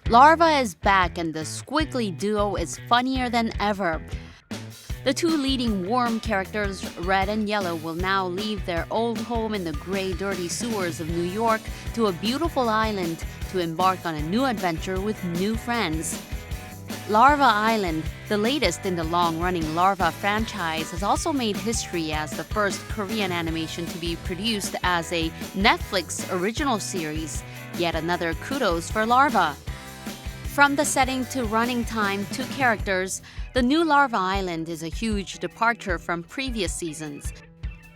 Larva is back and the squiggly duo is funnier than ever. The two leading worm characters, Red and Yellow, will now leave their old home in the gray, dirty sewers of New York to a beautiful island to embark on a new adventure with new friends. Larva Island, the latest in the long-running Larva franchise, has also made history as the first Korean animation to be produced as a Netflix original series. Yet another kudos for Larva. From the setting to running time to characters, the new Larva Island is a huge departure from previous seasons.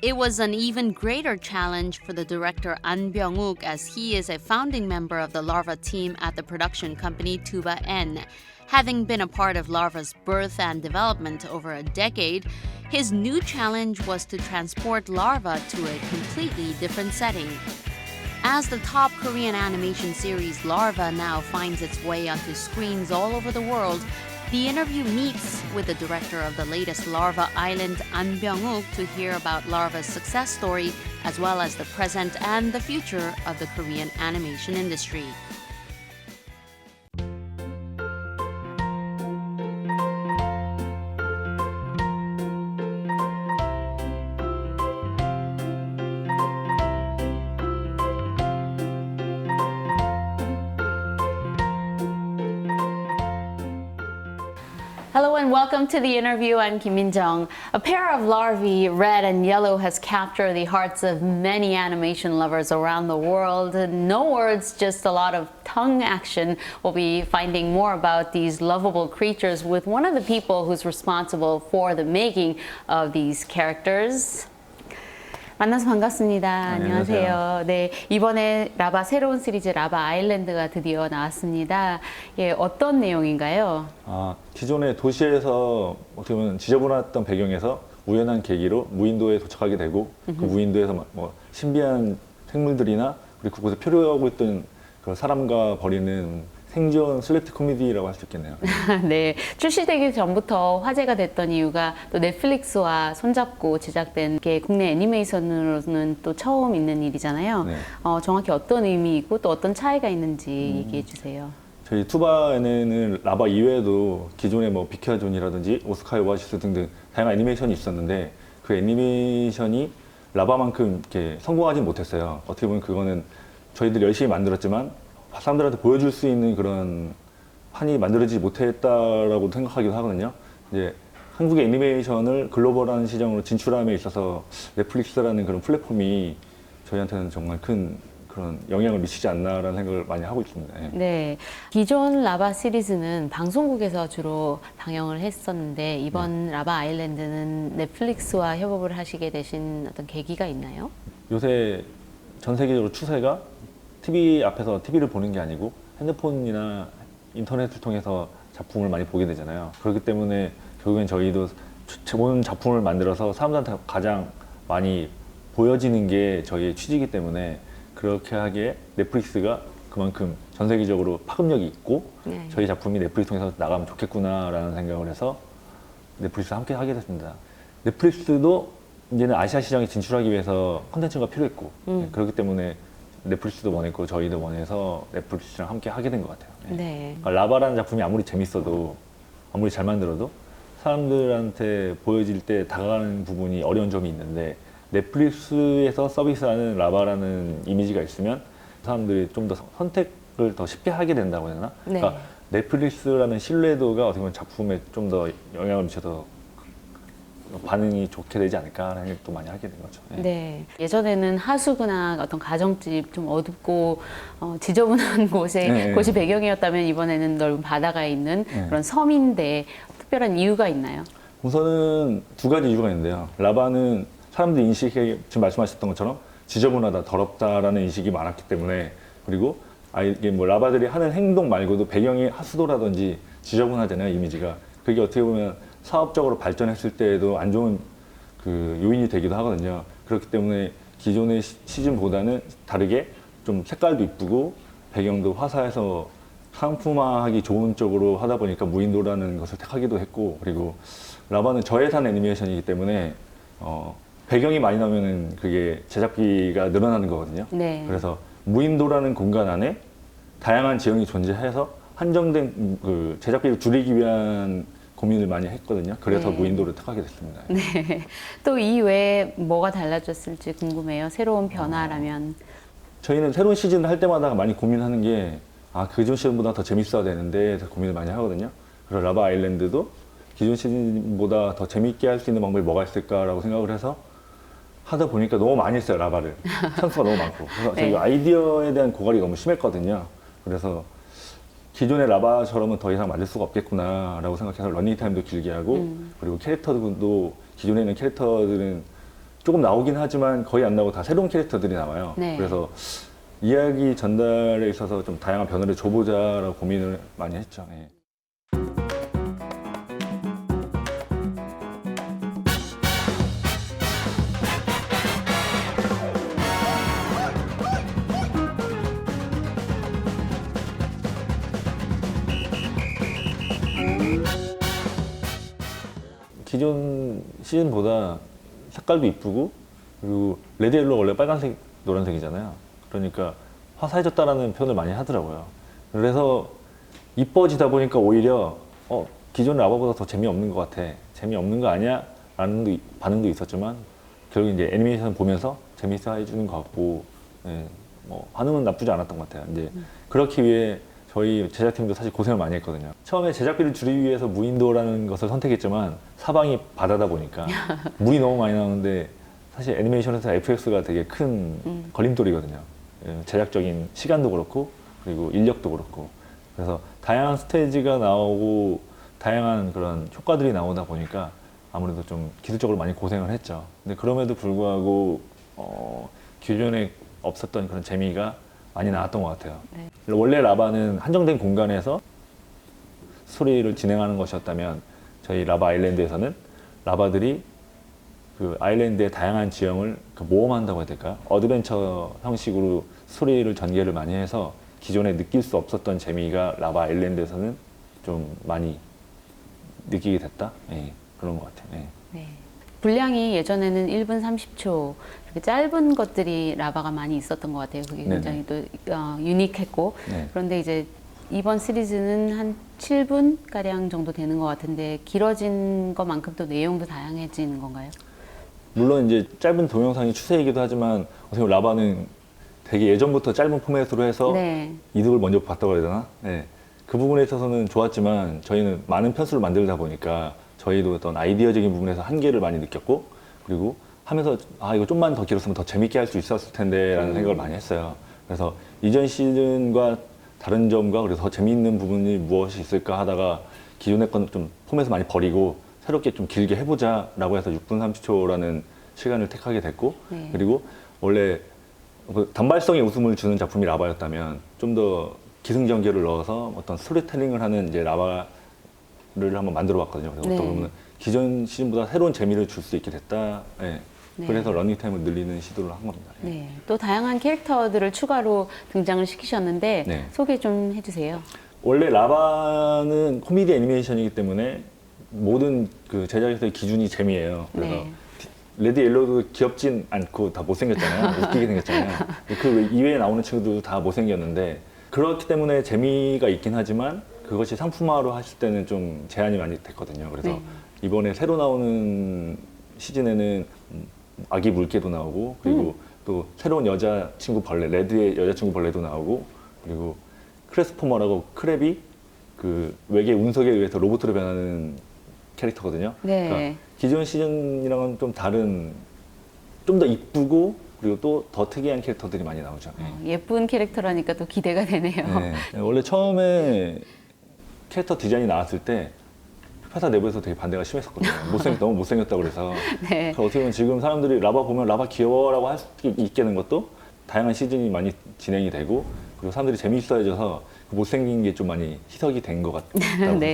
It was an even greater challenge for the director An Byung-wook, as he is a founding member of the Larva team at the production company Tuba N. Having been a part of Larva's birth and development over a decade, his new challenge was to transport Larva to a completely different setting. As the top Korean animation series Larva now finds its way onto screens all over the world, the interview meets with the director of the latest Larva Island, An Byung-wook, to hear about Larva's success story, as well as the present and the future of the Korean animation industry. Hello and welcome to the interview. I'm Kim Min-jung. A pair of larvae, Red and Yellow, has captured the hearts of many animation lovers around the world. No words, just a lot of tongue action. We'll be finding more about these lovable creatures with one of the people who's responsible for the making of these characters. 만나서 반갑습니다. 안녕하세요. 네, 이번에 라바 새로운 시리즈 라바 아일랜드가 드디어 나왔습니다. 예, 어떤 내용인가요? 기존의 도시에서 어떻게 보면 지저분했던 배경에서 우연한 계기로 무인도에 도착하게 되고 그 무인도에서 뭐 신비한 생물들이나 그리고 그곳에 표류하고 있던 그 사람과 벌이는 생존 슬래트 코미디라고 할 수 있겠네요. 네, 출시되기 전부터 화제가 됐던 이유가 또 넷플릭스와 손잡고 제작된 게 국내 애니메이션으로는 또 처음 있는 일이잖아요. 네. 정확히 어떤 의미이고 또 어떤 차이가 있는지 얘기해 주세요. 저희 투바에는 라바 이외에도 기존의 뭐 비켜존이라든지 오스카이 오아시스 등등 다양한 애니메이션이 있었는데 그 애니메이션이 라바만큼 이렇게 성공하지 못했어요. 어떻게 보면 그거는 저희들이 열심히 만들었지만 사람들한테 보여줄 수 있는 그런 판이 만들어지지 못했다라고 생각하기도 하거든요. 이제 한국의 애니메이션을 글로벌한 시장으로 진출함에 있어서 넷플릭스라는 그런 플랫폼이 저희한테는 정말 큰 그런 영향을 미치지 않나라는 생각을 많이 하고 있습니다. 예. 네, 기존 라바 시리즈는 방송국에서 주로 방영을 했었는데 이번 라바 아일랜드는 넷플릭스와 협업을 하시게 되신 어떤 계기가 있나요? 요새 전 세계적으로 추세가 TV 앞에서 TV를 보는 게 아니고 핸드폰이나 인터넷을 통해서 작품을 많이 보게 되잖아요. 그렇기 때문에 결국엔 저희도 좋은 작품을 만들어서 사람들한테 가장 많이 보여지는 게 저희의 취지이기 때문에 그렇게 하기에 넷플릭스가 그만큼 전 세계적으로 파급력이 있고 저희 작품이 넷플릭스 통해서 나가면 좋겠구나라는 생각을 해서 넷플릭스와 함께 하게 됐습니다. 넷플릭스도 이제는 아시아 시장에 진출하기 위해서 콘텐츠가 필요했고 그렇기 때문에 넷플릭스도 원했고 저희도 원해서 넷플릭스랑 함께 하게 된 것 같아요. 네. 그러니까 라바라는 작품이 아무리 재밌어도 아무리 잘 만들어도 사람들한테 보여질 때 다가가는 부분이 어려운 점이 있는데 넷플릭스에서 서비스하는 라바라는 이미지가 있으면 사람들이 좀 더 선택을 더 쉽게 하게 된다고 해야 되나? 네. 그러니까 넷플릭스라는 신뢰도가 어떻게 보면 작품에 좀 더 영향을 미쳐서 반응이 좋게 되지 않을까라는 생각도 많이 하게 된 거죠. 네. 네. 예전에는 하수구나 어떤 가정집 좀 어둡고 지저분한 곳이 배경이었다면 이번에는 넓은 바다가 있는 그런 섬인데 특별한 이유가 있나요? 우선은 두 가지 이유가 있는데요. 라바는 사람들 인식에 지금 말씀하셨던 것처럼 지저분하다, 더럽다라는 인식이 많았기 때문에 그리고 이게 뭐 라바들이 하는 행동 말고도 배경이 하수도라든지 지저분하잖아요, 이미지가. 그게 어떻게 보면 사업적으로 발전했을 때에도 안 좋은 그 요인이 되기도 하거든요. 그렇기 때문에 기존의 시즌보다는 다르게 좀 색깔도 이쁘고 배경도 화사해서 상품화하기 좋은 쪽으로 하다 보니까 무인도라는 것을 택하기도 했고 그리고 라바는 저예산 애니메이션이기 때문에 배경이 많이 나오면은 그게 제작비가 늘어나는 거거든요. 네. 그래서 무인도라는 공간 안에 다양한 지형이 존재해서 한정된 그 제작비를 줄이기 위한 고민을 많이 했거든요. 그래서 네. 무인도를 택하게 됐습니다. 네. 또 이 외에 뭐가 달라졌을지 궁금해요. 새로운 변화라면. 저희는 새로운 시즌을 할 때마다 많이 고민하는 게, 기존 시즌보다 더 재밌어야 되는데, 더 고민을 많이 하거든요. 그래서 라바 아일랜드도 기존 시즌보다 더 재밌게 할 수 있는 방법이 뭐가 있을까라고 생각을 해서 하다 보니까 너무 많이 했어요, 라바를. 선수가 너무 많고. 그래서 네. 저희 아이디어에 대한 고갈이 너무 심했거든요. 그래서 기존의 라바처럼은 더 이상 만들 수가 없겠구나라고 생각해서 러닝타임도 길게 하고, 그리고 캐릭터도 기존에 있는 캐릭터들은 조금 나오긴 하지만 거의 안 나오고 다 새로운 캐릭터들이 나와요. 네. 그래서 이야기 전달에 있어서 좀 다양한 변화를 줘보자라고 고민을 많이 했죠. 예. 기존 시즌보다 색깔도 이쁘고, 그리고 레드 옐로가 원래 빨간색, 노란색이잖아요. 그러니까 화사해졌다라는 표현을 많이 하더라고요. 그래서 이뻐지다 보니까 오히려 기존 라바보다 더 재미없는 것 같아. 재미없는 거 아니야? 라는 반응도 있었지만 결국 이제 애니메이션 보면서 재밌어 해주는 것 같고, 예, 뭐 반응은 나쁘지 않았던 것 같아요. 이제 그렇기 위해 저희 제작팀도 사실 고생을 많이 했거든요. 처음에 제작비를 줄이기 위해서 무인도라는 것을 선택했지만 사방이 바다다 보니까 물이 너무 많이 나오는데, 사실 애니메이션에서 FX가 되게 큰 걸림돌이거든요. 예, 제작적인 시간도 그렇고, 그리고 인력도 그렇고. 그래서 다양한 스테이지가 나오고 다양한 그런 효과들이 나오다 보니까 아무래도 좀 기술적으로 많이 고생을 했죠. 근데 그럼에도 불구하고 기존에 없었던 그런 재미가 많이 나왔던 것 같아요. 네. 원래 라바는 한정된 공간에서 스토리를 진행하는 것이었다면, 저희 라바 아일랜드에서는 라바들이 그 아일랜드의 다양한 지형을 모험한다고 해야 될까요? 어드벤처 형식으로 스토리를 전개를 많이 해서 기존에 느낄 수 없었던 재미가 라바 아일랜드에서는 좀 많이 느끼게 됐다? 예, 그런 것 같아요. 예. 네. 분량이 예전에는 1분 30초 이렇게 짧은 것들이 라바가 많이 있었던 것 같아요. 그게 굉장히 또 유니크했고. 네. 그런데 이제 이번 시리즈는 한 7분 가량 정도 되는 것 같은데, 길어진 것만큼 또 내용도 다양해지는 건가요? 물론 이제 짧은 동영상이 추세이기도 하지만, 어떻게 보면 라바는 되게 예전부터 짧은 포맷으로 해서 네. 이득을 먼저 봤다고 해야 되나? 네. 그 부분에 있어서는 좋았지만, 저희는 많은 편수를 만들다 보니까 저희도 어떤 아이디어적인 부분에서 한계를 많이 느꼈고, 그리고 하면서 이거 좀만 더 길었으면 더 재밌게 할 수 있었을 텐데 라는 생각을 많이 했어요. 그래서 이전 시즌과 다른 점과 그래서 더 재미있는 부분이 무엇이 있을까 하다가 기존의 건 좀 포맷을 많이 버리고 새롭게 좀 길게 해보자 라고 해서 6분 30초라는 시간을 택하게 됐고, 네. 그리고 원래 그 단발성의 웃음을 주는 작품이 라바였다면 좀 더 기승전결을 넣어서 어떤 스토리텔링을 하는 이제 라바를 한번 만들어 봤거든요. 그래서 네. 어떻게 보면 기존 시즌보다 새로운 재미를 줄 수 있게 됐다. 예. 네. 그래서 러닝타임을 늘리는 시도를 한 겁니다. 예. 네. 또 다양한 캐릭터들을 추가로 등장을 시키셨는데 네. 소개 좀 해주세요. 원래 라바는 코미디 애니메이션이기 때문에 모든 그 제작에서의 기준이 재미예요. 그래서 네. 레드 옐로우도 귀엽진 않고 다 못생겼잖아요. 웃기게 생겼잖아요. 그 이외에 나오는 친구들도 다 못생겼는데, 그렇기 때문에 재미가 있긴 하지만 그것이 상품화로 하실 때는 좀 제한이 많이 됐거든요. 그래서 네. 이번에 새로 나오는 시즌에는 아기 물개도 나오고, 그리고 또 새로운 여자친구 벌레, 레드의 여자친구 벌레도 나오고, 그리고 크레스포머라고 크랩이 그 외계 운석에 의해서 로봇으로 변하는 캐릭터거든요. 네. 그러니까 기존 시즌이랑은 좀 다른, 좀 더 이쁘고, 그리고 또 더 특이한 캐릭터들이 많이 나오죠. 예쁜 캐릭터라니까 또 기대가 되네요. 네. 원래 처음에 캐릭터 디자인이 나왔을 때 회사 내부에서 되게 반대가 심했었거든요. 너무 못생겼다고 그래서. 네. 그래서 어떻게 보면 지금 사람들이 라바 보면 라바 귀여워라고 할 수 있게 된 것도 다양한 시즌이 많이 진행이 되고, 그리고 사람들이 재미있어져서 그 못생긴 게 좀 많이 희석이 된 것 같다고 네.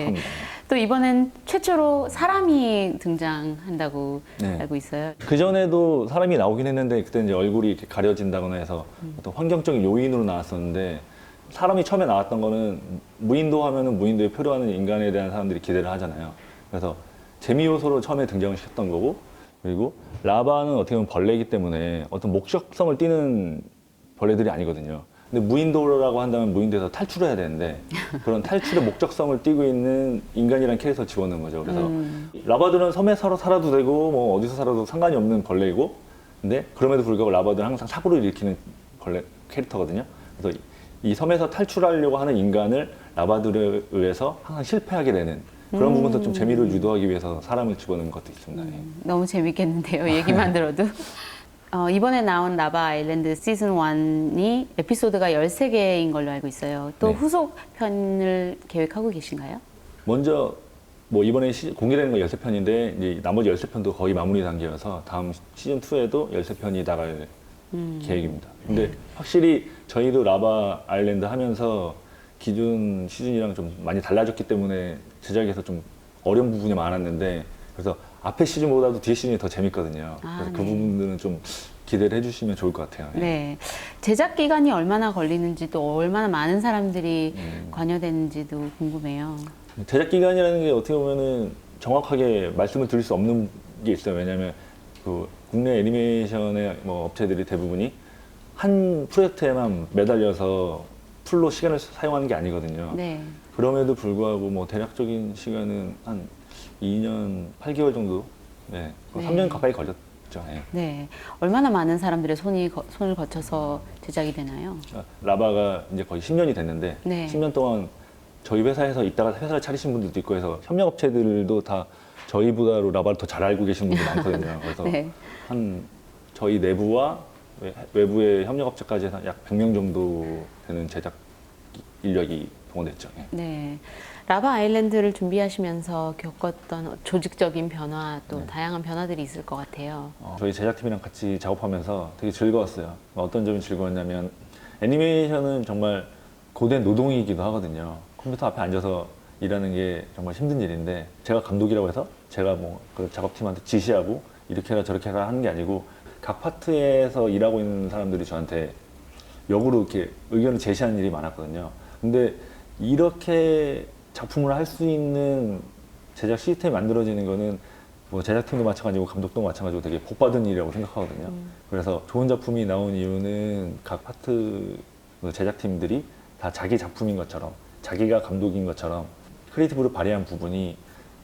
생각합니다. 또 이번엔 최초로 사람이 등장한다고 네. 알고 있어요. 그전에도 사람이 나오긴 했는데, 그때 이제 얼굴이 이렇게 가려진다거나 해서 어떤 환경적인 요인으로 나왔었는데, 사람이 처음에 나왔던 거는 무인도 하면은 무인도에 표류하는 인간에 대한 사람들이 기대를 하잖아요. 그래서 재미 요소로 처음에 등장을 시켰던 거고, 그리고 라바는 어떻게 보면 벌레이기 때문에 어떤 목적성을 띠는 벌레들이 아니거든요. 근데 무인도라고 한다면 무인도에서 탈출해야 되는데 그런 탈출의 목적성을 띠고 있는 인간이라는 캐릭터를 집어넣은 거죠. 그래서 라바들은 섬에 살아도 되고 뭐 어디서 살아도 상관이 없는 벌레이고, 근데 그럼에도 불구하고 라바들은 항상 사고를 일으키는 벌레 캐릭터거든요. 그래서 이 섬에서 탈출하려고 하는 인간을 라바들에 의해서 항상 실패하게 되는 그런 부분도 좀 재미를 유도하기 위해서 사람을 집어넣은 것도 있습니다. 예. 너무 재밌겠는데요. 얘기만 들어도. 이번에 나온 라바 아일랜드 시즌 1이 에피소드가 13개인 걸로 알고 있어요. 또 네. 후속 편을 계획하고 계신가요? 먼저 뭐 이번에 공개되는 거 13편인데 이제 나머지 13편도 거의 마무리 단계여서 다음 시즌 2에도 13편이 나갈 계획입니다. 근데 확실히 저희도 라바 아일랜드 하면서 기존 시즌이랑 좀 많이 달라졌기 때문에 제작에서 좀 어려운 부분이 많았는데, 그래서 앞에 시즌보다도 뒤에 시즌이 더 재밌거든요. 그래서 그 부분들은 좀 기대를 해주시면 좋을 것 같아요. 예. 네. 제작 기간이 얼마나 걸리는지도, 얼마나 많은 사람들이 관여되는지도 궁금해요. 제작 기간이라는 게 어떻게 보면은 정확하게 말씀을 드릴 수 없는 게 있어요. 왜냐하면 그 국내 애니메이션의 뭐 업체들이 대부분이 한 프로젝트에만 매달려서 풀로 시간을 사용하는 게 아니거든요. 네. 그럼에도 불구하고 뭐 대략적인 시간은 한 2년 8개월 정도, 네, 3년 가까이 걸렸죠. 예. 네. 얼마나 많은 사람들의 손을 거쳐서 제작이 되나요? 라바가 이제 거의 10년이 됐는데 네. 10년 동안 저희 회사에서 있다가 회사를 차리신 분들도 있고 해서 협력업체들도 다 저희보다로 라바를 더 잘 알고 계신 분들 많거든요. 그래서 네. 한 저희 내부와 외부의 협력업체까지 해서 약 100명 정도 되는 제작 인력이 동원됐죠. 예. 네. 라바 아일랜드를 준비하시면서 겪었던 조직적인 변화, 또 네. 다양한 변화들이 있을 것 같아요. 저희 제작팀이랑 같이 작업하면서 되게 즐거웠어요. 어떤 점이 즐거웠냐면 애니메이션은 정말 고된 노동이기도 하거든요. 컴퓨터 앞에 앉아서 일하는 게 정말 힘든 일인데, 제가 감독이라고 해서 제가 뭐 그 작업팀한테 지시하고 이렇게 해라 저렇게 해라 하는 게 아니고 각 파트에서 일하고 있는 사람들이 저한테 역으로 이렇게 의견을 제시하는 일이 많았거든요. 근데 이렇게 작품을 할 수 있는 제작 시스템이 만들어지는 거는 뭐 제작팀도 마찬가지고 감독도 마찬가지고 되게 복받은 일이라고 생각하거든요. 그래서 좋은 작품이 나온 이유는 각 파트 제작팀들이 다 자기 작품인 것처럼, 자기가 감독인 것처럼 크리에이티브를 발휘한 부분이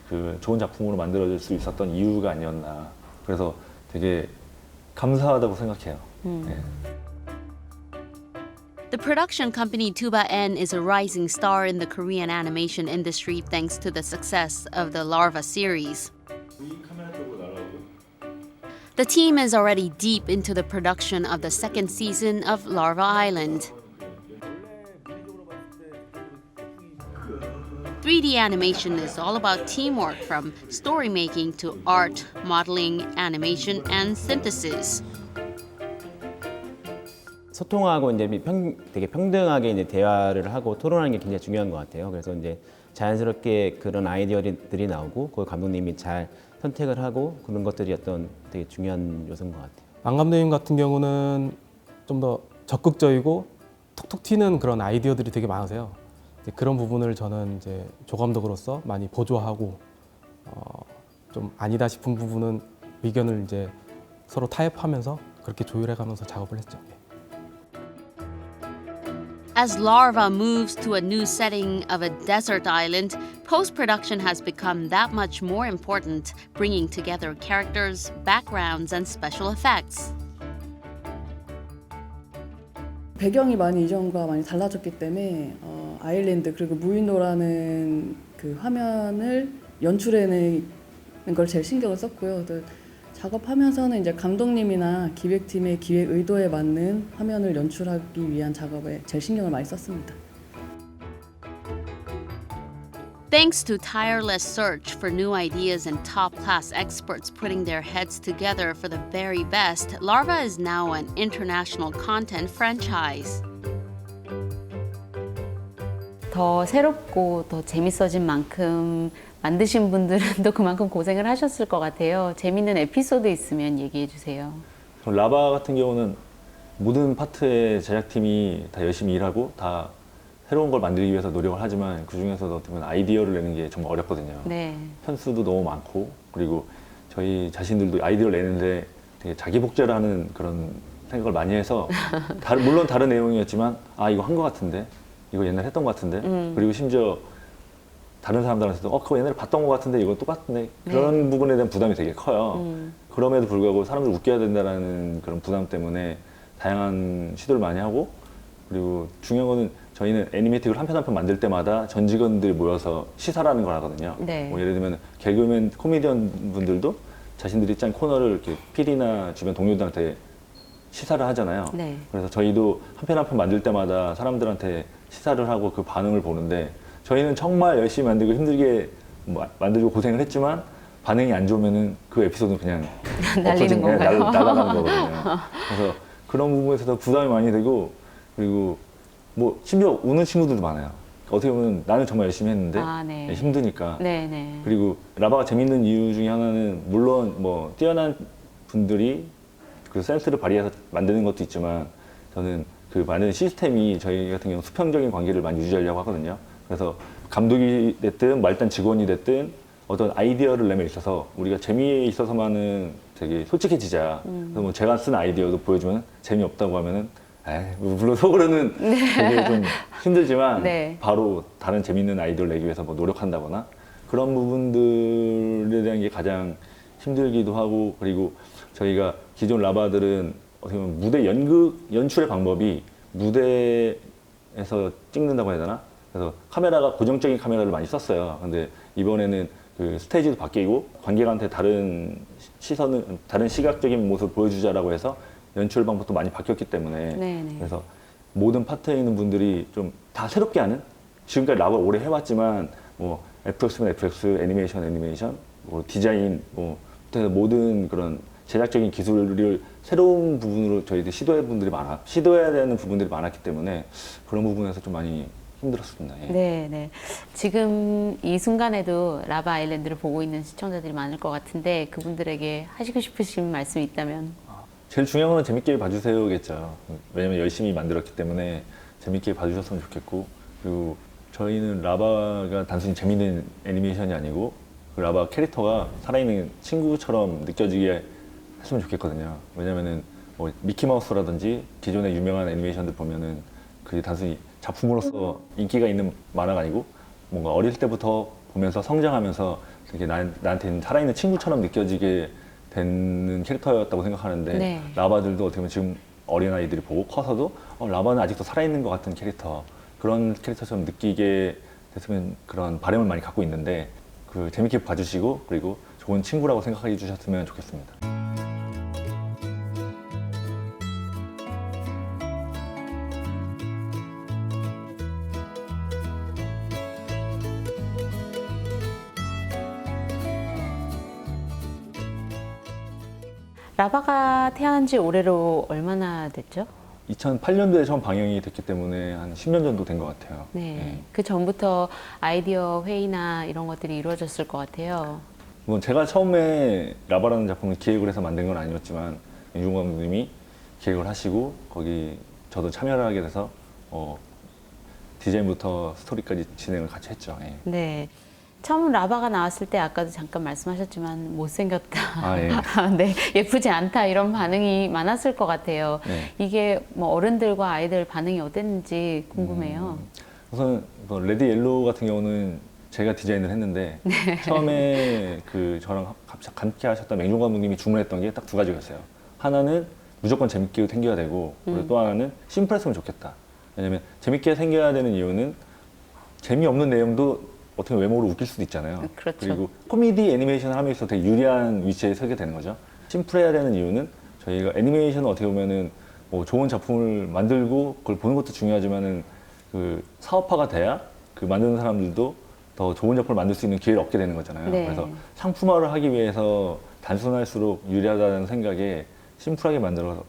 그 좋은 작품으로 만들어질 수 있었던 이유가 아니었나. 그래서 되게 감사하다고 생각해요. 네. The production company Tuba N is a rising star in the Korean animation industry thanks to the success of the Larva series. The team is already deep into the production of the second season of Larva Island. 3D animation is all about teamwork, from story making to art, modeling, animation, and synthesis. 소통하고 이제 되게 평등하게 이제 대화를 하고 토론하는 게 굉장히 중요한 것 같아요. 그래서 이제 자연스럽게 그런 아이디어들이 나오고 그걸 감독님이 잘 선택을 하고 그런 것들이 어떤 되게 중요한 요소인 것 같아요. 안 감독님 같은 경우는 좀 더 적극적이고 톡톡 튀는 그런 아이디어들이 되게 많으세요. 이제 그런 부분을 저는 이제 조감독으로서 많이 보조하고 좀 아니다 싶은 부분은 의견을 이제 서로 타협하면서 그렇게 조율해가면서 작업을 했죠. As Larva moves to a new setting of a desert island, post-production has become that much more important, bringing together characters, backgrounds, and special effects. 배경이 많이 이전과 많이 달라졌기 때문에 아일랜드 그리고 무인도라는 그 화면을 연출해내는 걸 제일 신경을 썼고요. 또 작업하면서는 이제 감독님이나 기획팀의 기획 의도에 맞는 화면을 연출하기 위한 작업에 제일 신경을 많이 썼습니다. Thanks to tireless search for new ideas and top-class experts putting their heads together for the very best, Larva is now an international content franchise. 더 새롭고 더 재밌어진 만큼 만드신 분들은 또 그만큼 고생을 하셨을 것 같아요. 재밌는 에피소드 있으면 얘기해 주세요. 라바 같은 경우는 모든 파트의 제작팀이 다 열심히 일하고 다 새로운 걸 만들기 위해서 노력을 하지만 그 중에서도 어떻게 보면 아이디어를 내는 게 정말 어렵거든요. 네. 편수도 너무 많고, 그리고 저희 자신들도 아이디어를 내는데 되게 자기 복제를 하는 그런 생각을 많이 해서 물론 다른 내용이었지만 아 이거 한 것 같은데 이거 옛날에 했던 것 같은데 그리고 심지어 다른 사람들한테도 그거 옛날에 봤던 것 같은데 이거 똑같은데 그런 부분에 대한 부담이 되게 커요. 그럼에도 불구하고 사람들 웃겨야 된다라는 그런 부담 때문에 다양한 시도를 많이 하고 그리고 중요한 거는 저희는 애니메이틱을 한 편 한 편 만들 때마다 전 직원들이 모여서 시사라는 걸 하거든요. 네. 뭐 예를 들면 개그맨 코미디언 분들도 자신들이 짠 코너를 이렇게 PD나 주변 동료들한테 시사를 하잖아요. 네. 그래서 저희도 한 편 한 편 만들 때마다 사람들한테 시사를 하고 그 반응을 보는데 저희는 정말 열심히 만들고 힘들게 만들고 고생을 했지만 반응이 안 좋으면은 그 에피소드는 그냥 날리는 건가요? 날아가는 거거든요. 그래서 그런 부분에서도 부담이 많이 되고 그리고 뭐 심지어 우는 친구들도 많아요. 어떻게 보면 나는 정말 열심히 했는데 네. 힘드니까. 네, 네. 그리고 라바가 재밌는 이유 중에 하나는 물론 뭐 뛰어난 분들이 그 센스를 발휘해서 만드는 것도 있지만 저는 그 만드는 시스템이 저희 같은 경우 수평적인 관계를 많이 유지하려고 하거든요. 그래서 감독이 됐든 말단 직원이 됐든 어떤 아이디어를 내면 있어서 우리가 재미에 있어서만은 되게 솔직해지자. 그래서 뭐 제가 쓴 아이디어도 보여주면 재미없다고 하면은 물론 속으로는 되게 좀 힘들지만 네. 바로 다른 재밌는 아이디어를 내기 위해서 뭐 노력한다거나 그런 부분들에 대한 게 가장 힘들기도 하고 그리고 저희가 기존 라바들은 어떻게 보면 무대 연출의 방법이 무대에서 찍는다고 해야 되나? 그래서 카메라가 고정적인 카메라를 많이 썼어요. 근데 이번에는 그 스테이지도 바뀌고 관객한테 다른 시선을 다른 시각적인 모습을 보여주자라고 해서 연출 방법도 많이 바뀌었기 때문에 네네. 그래서 모든 파트에 있는 분들이 좀 다 새롭게 하는 지금까지 랍을 오래 해왔지만 뭐 FX면 FX, 애니메이션, 뭐 디자인, 뭐 모든 그런 제작적인 기술을 새로운 부분으로 저희들 시도해야 되는 부분들이 많았기 때문에 그런 부분에서 좀 많이 힘들었습니다. 예. 네, 네. 지금 이 순간에도 라바 아일랜드를 보고 있는 시청자들이 많을 것 같은데 그분들에게 하시고 싶으신 말씀이 있다면? 제일 중요한 건 재밌게 봐주세요겠죠. 왜냐면 열심히 만들었기 때문에 재밌게 봐주셨으면 좋겠고 그리고 저희는 라바가 단순히 재밌는 애니메이션이 아니고 그 라바 캐릭터가 살아있는 친구처럼 느껴지게 했으면 좋겠거든요. 왜냐면은 뭐 미키마우스라든지 기존의 유명한 애니메이션들 보면은 그게 단순히 작품으로서 인기가 있는 만화가 아니고 뭔가 어릴 때부터 보면서 성장하면서 되게 나한테는 살아있는 친구처럼 느껴지게 되는 캐릭터였다고 생각하는데 네. 라바들도 어떻게 보면 지금 어린아이들이 보고 커서도 라바는 아직도 살아있는 것 같은 캐릭터 그런 캐릭터처럼 느끼게 됐으면 그런 바람을 많이 갖고 있는데 그 재밌게 봐주시고 그리고 좋은 친구라고 생각해 주셨으면 좋겠습니다. 라바가 태어난 지 올해로 얼마나 됐죠? 2008년도에 처음 방영이 됐기 때문에 한 10년 정도 된 것 같아요. 네. 그 전부터 아이디어 회의나 이런 것들이 이루어졌을 것 같아요. 뭐 제가 처음에 라바라는 작품을 기획을 해서 만든 건 아니었지만 윤중권 감독님이 기획을 하시고 거기 저도 참여를 하게 돼서 디자인부터 스토리까지 진행을 같이 했죠. 예. 네. 처음 라바가 나왔을 때 아까도 잠깐 말씀하셨지만 못생겼다. 예. 네, 예쁘지 않다 이런 반응이 많았을 것 같아요. 네. 이게 뭐 어른들과 아이들 반응이 어땠는지 궁금해요. 우선 뭐 레드 옐로우 같은 경우는 제가 디자인을 했는데 처음에 그 저랑 함께 하셨던 맹종 감독님이 주문했던 게 딱 두 가지였어요. 하나는 무조건 재밌게 생겨야 되고 그리고 또 하나는 심플했으면 좋겠다. 왜냐면 재밌게 생겨야 되는 이유는 재미없는 내용도 어떻게 외모로 웃길 수도 있잖아요. 그렇죠. 그리고 코미디 애니메이션을 하면서 되게 유리한 위치에 서게 되는 거죠. 심플해야 되는 이유는 저희가 애니메이션은 어떻게 보면은 뭐 좋은 작품을 만들고 그걸 보는 것도 중요하지만은 그 사업화가 돼야 그 만드는 사람들도 더 좋은 작품을 만들 수 있는 기회를 얻게 되는 거잖아요. 네. 그래서 상품화를 하기 위해서 단순할수록 유리하다는 생각에 심플하게 만들었던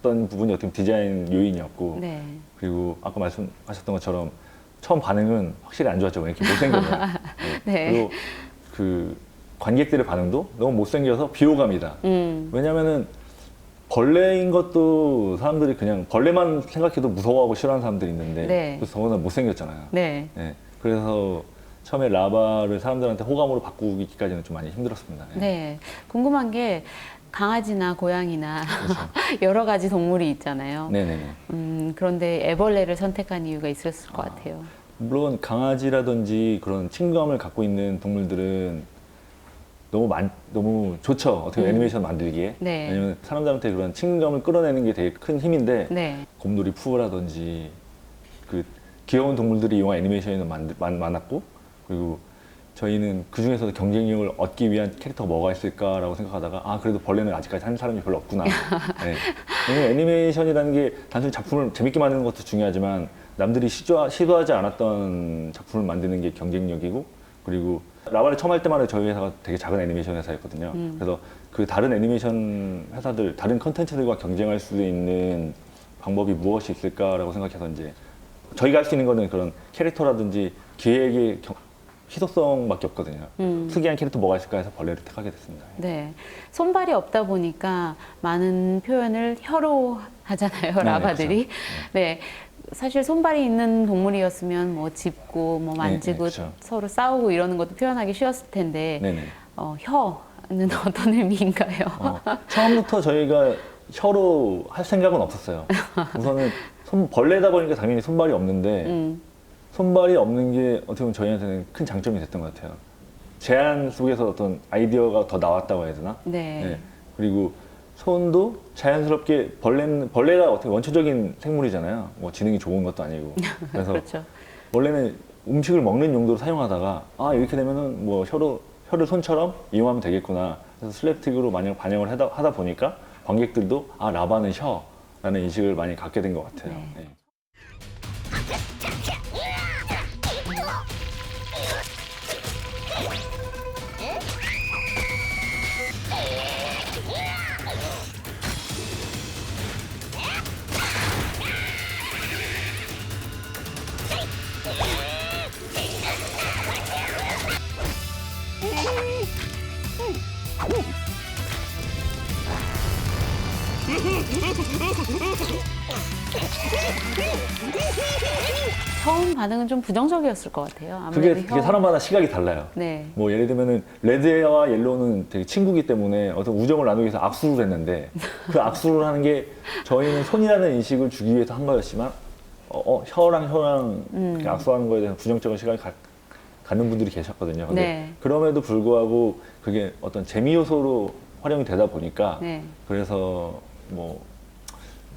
부분이 어떻게 보면 디자인 요인이었고 네. 그리고 아까 말씀하셨던 것처럼 처음 반응은 확실히 안 좋았죠. 왜 이렇게 못생겨서. 네. 그리고 그 관객들의 반응도 너무 못생겨서 비호감이다. 왜냐면은 벌레인 것도 사람들이 그냥 벌레만 생각해도 무서워하고 싫어하는 사람들이 있는데 네. 그래서 더구나 못생겼잖아요. 네. 네. 그래서 처음에 라바를 사람들한테 호감으로 바꾸기까지는 좀 많이 힘들었습니다. 예. 네. 궁금한 게 강아지나 고양이나 여러 가지 동물이 있잖아요. 네네네. 그런데 애벌레를 선택한 이유가 있었을 것 같아요. 물론 강아지라든지 그런 친근감을 갖고 있는 동물들은 너무 좋죠. 어떻게 보면 애니메이션 만들기에. 네. 왜냐면 사람들한테 그런 친근감을 끌어내는 게 되게 큰 힘인데 네. 곰돌이 푸우라든지 그 귀여운 동물들이 이용한 애니메이션이 많았고, 그리고 저희는 그 중에서도 경쟁력을 얻기 위한 캐릭터가 뭐가 있을까라고 생각하다가 그래도 벌레는 아직까지 한 사람이 별로 없구나. 네. 왜냐면 애니메이션이라는 게 단순히 작품을 재밌게 만드는 것도 중요하지만 남들이 시도하지 않았던 작품을 만드는 게 경쟁력이고, 그리고 라바를 처음 할 때만 해도 저희 회사가 되게 작은 애니메이션 회사였거든요. 그래서 그 다른 애니메이션 회사들, 다른 컨텐츠들과 경쟁할 수 있는 방법이 무엇이 있을까라고 생각해서 이제 저희가 할 수 있는 거는 그런 캐릭터라든지 기획의 희소성밖에 없거든요. 특이한 캐릭터 뭐가 있을까 해서 벌레를 택하게 됐습니다. 네. 손발이 없다 보니까 많은 표현을 혀로 하잖아요, 라바들이. 그렇죠. 네. 사실 손발이 있는 동물이었으면 뭐 짚고 뭐 만지고 그렇죠. 서로 싸우고 이러는 것도 표현하기 쉬웠을 텐데 네네. 혀는 어떤 의미인가요? 처음부터 저희가 혀로 할 생각은 없었어요. 우선은 벌레다 보니까 당연히 손발이 없는데 손발이 없는 게 어떻게 보면 저희한테는 큰 장점이 됐던 것 같아요. 제안 속에서 어떤 아이디어가 더 나왔다고 해야 되나? 네. 그리고 손도 자연스럽게 벌레가 어떻게 원초적인 생물이잖아요. 뭐 지능이 좋은 것도 아니고. 그래서 그렇죠. 원래는 음식을 먹는 용도로 사용하다가 이렇게 되면은 뭐 혀를 손처럼 이용하면 되겠구나. 그래서 슬랩스틱으로 반영을 하다 보니까 관객들도 라바는 혀라는 인식을 많이 갖게 된 것 같아요. 네. 네. 처음 반응은 좀 부정적이었을 것 같아요. 그게 아무래도 되게 사람마다 시각이 달라요. 네. 뭐 예를 들면은 레드와 옐로우는 되게 친구기 때문에 어떤 우정을 나누기 위해서 악수를 했는데 그 악수를 하는 게 저희는 손이라는 인식을 주기 위해서 한 거였지만 혀랑 이렇게 악수하는 거에 대해서 부정적인 시각을 갖는 분들이 계셨거든요. 근데 네. 그럼에도 불구하고 그게 어떤 재미 요소로 활용이 되다 보니까 네. 그래서 뭐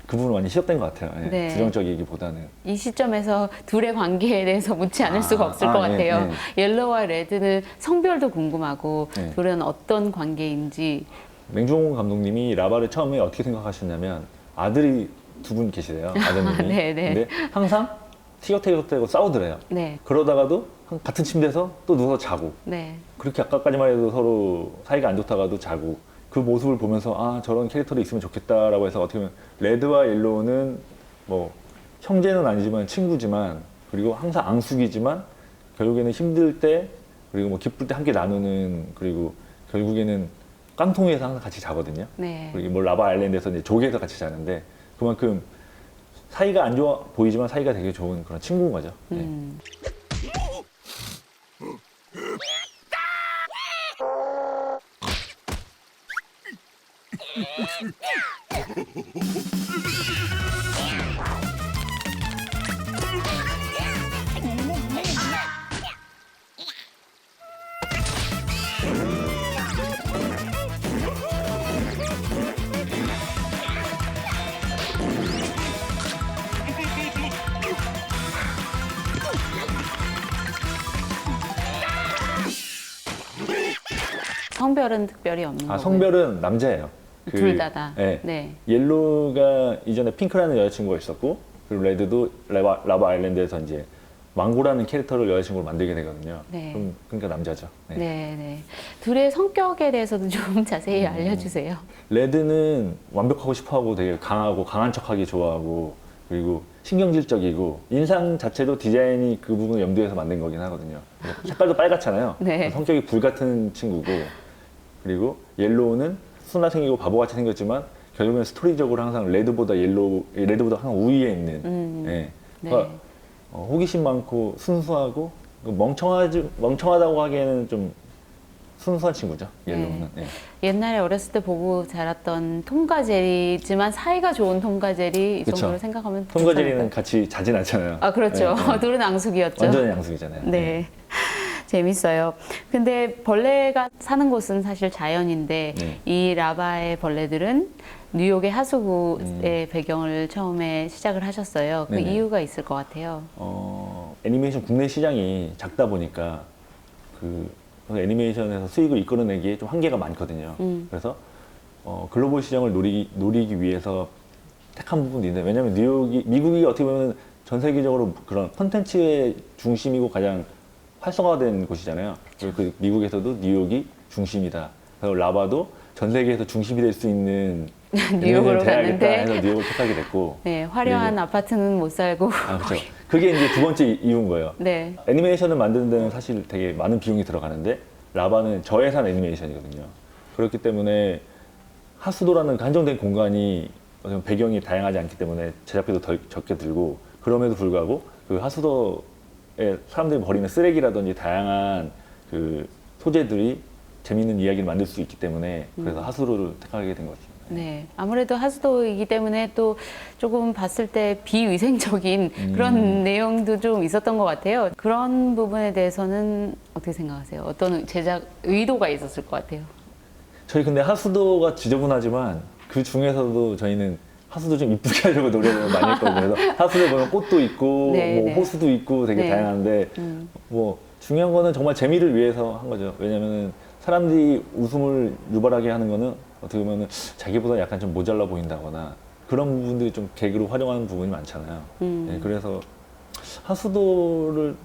그 부분은 많이 시작된 것 같아요. 예, 네. 부정적이기보다는. 이 시점에서 둘의 관계에 대해서 묻지 않을 수가 없을 것 예, 같아요. 옐로우와 레드는 성별도 궁금하고 네. 둘은 어떤 관계인지. 맹종원 감독님이 라바를 처음에 어떻게 생각하셨냐면 아들이 두 분 계시대요. 아드님이. 네, 네. 근데 항상 티격태격되고 싸우더래요. 네. 그러다가도 같은 침대에서 또 누워서 자고 네. 그렇게 아까까지만 해도 서로 사이가 안 좋다가도 자고 그 모습을 보면서 저런 캐릭터도 있으면 좋겠다라고 해서 어떻게 보면 레드와 옐로우는 뭐 형제는 아니지만 친구지만 그리고 항상 앙숙이지만 결국에는 힘들 때 그리고 뭐 기쁠 때 함께 나누는 그리고 결국에는 깡통위에서 항상 같이 자거든요. 네. 그리고 뭐 라바 아일랜드에서 이제 조개에서 같이 자는데 그만큼 사이가 안 좋아 보이지만 사이가 되게 좋은 그런 친구인 거죠. 네. 성별은 특별히 없는 거고요. 성별은 남자예요. 둘 다다. 네. 네. 옐로우가 이전에 핑크라는 여자친구가 있었고 그리고 레드도 라바 아일랜드에서 이제 망고라는 캐릭터를 여자친구로 만들게 되거든요. 네. 그러니까 남자죠. 네. 네, 네. 둘의 성격에 대해서도 좀 자세히 알려주세요. 레드는 완벽하고 싶어하고 되게 강하고 강한 척하기 좋아하고 그리고 신경질적이고 인상 자체도 디자인이 그 부분을 염두에서 만든 거긴 하거든요. 색깔도 빨갛잖아요. 네. 성격이 불같은 친구고 그리고 옐로우는 순화생이고 바보같이 생겼지만 결국엔 스토리적으로 항상 레드보다 항상 우위에 있는 예. 네. 그러니까 호기심 많고 순수하고 멍청하다고 하기에는 좀 순수한 친구죠. 옐로우는. 네. 옛날에 어렸을 때 보고 자랐던 톰과 제리지만 사이가 좋은 톰과 제리 이 그쵸. 정도로 생각하면 톰과 괜찮을까요? 제리는 같이 자진 않잖아요. 아 그렇죠. 네, 네. 둘은 앙숙이었죠. 완전히 양숙이잖아요. 네. 재밌어요. 근데 벌레가 사는 곳은 사실 자연인데 네. 이 라바의 벌레들은 뉴욕의 하수구의 배경을 처음에 시작을 하셨어요. 그 네네. 이유가 있을 것 같아요. 애니메이션 국내 시장이 작다 보니까 그 애니메이션에서 수익을 이끌어내기에 좀 한계가 많거든요. 그래서 글로벌 시장을 노리기 위해서 택한 부분도 있는데, 왜냐하면 미국이 어떻게 보면 전 세계적으로 그런 콘텐츠의 중심이고 가장 활성화된 곳이잖아요. 그리고 그 미국에서도 뉴욕이 중심이다. 그래서 라바도 전 세계에서 중심이 될 수 있는 뉴욕으로 돼야겠다 갔는데 해서 뉴욕을 택하게 됐고. 네, 화려한 그리고- 아파트는 못 살고 아, 그렇죠. 그게 이제 두 번째 이유인 거예요. 네. 애니메이션을 만드는 데는 사실 되게 많은 비용이 들어가는데 라바는 저예산 애니메이션이거든요. 그렇기 때문에 하수도라는 그 한정된 공간이 어떤 배경이 다양하지 않기 때문에 제작비도 덜 적게 들고, 그럼에도 불구하고 그 하수도에 사람들이 버리는 쓰레기라든지 다양한 그 소재들이 재미있는 이야기를 만들 수 있기 때문에 그래서 하수도를 택하게 된 거죠. 네, 아무래도 하수도이기 때문에 또 조금 봤을 때 비위생적인 그런 내용도 좀 있었던 것 같아요. 그런 부분에 대해서는 어떻게 생각하세요? 어떤 제작 의도가 있었을 것 같아요? 저희 근데 하수도가 지저분하지만 그 중에서도 저희는 하수도 좀 이쁘게 하려고 노력을 많이 했거든요. 그래서 하수도에 보면 꽃도 있고 네, 뭐 네. 호수도 있고 되게 네. 다양한데 뭐 중요한 거는 정말 재미를 위해서 한 거죠. 왜냐면은 사람들이 웃음을 유발하게 하는 거는 어떻게 보면은 자기보다 약간 좀 모자라 보인다거나 그런 부분들이 좀 개그로 활용하는 부분이 많잖아요. 네, 그래서 하수도를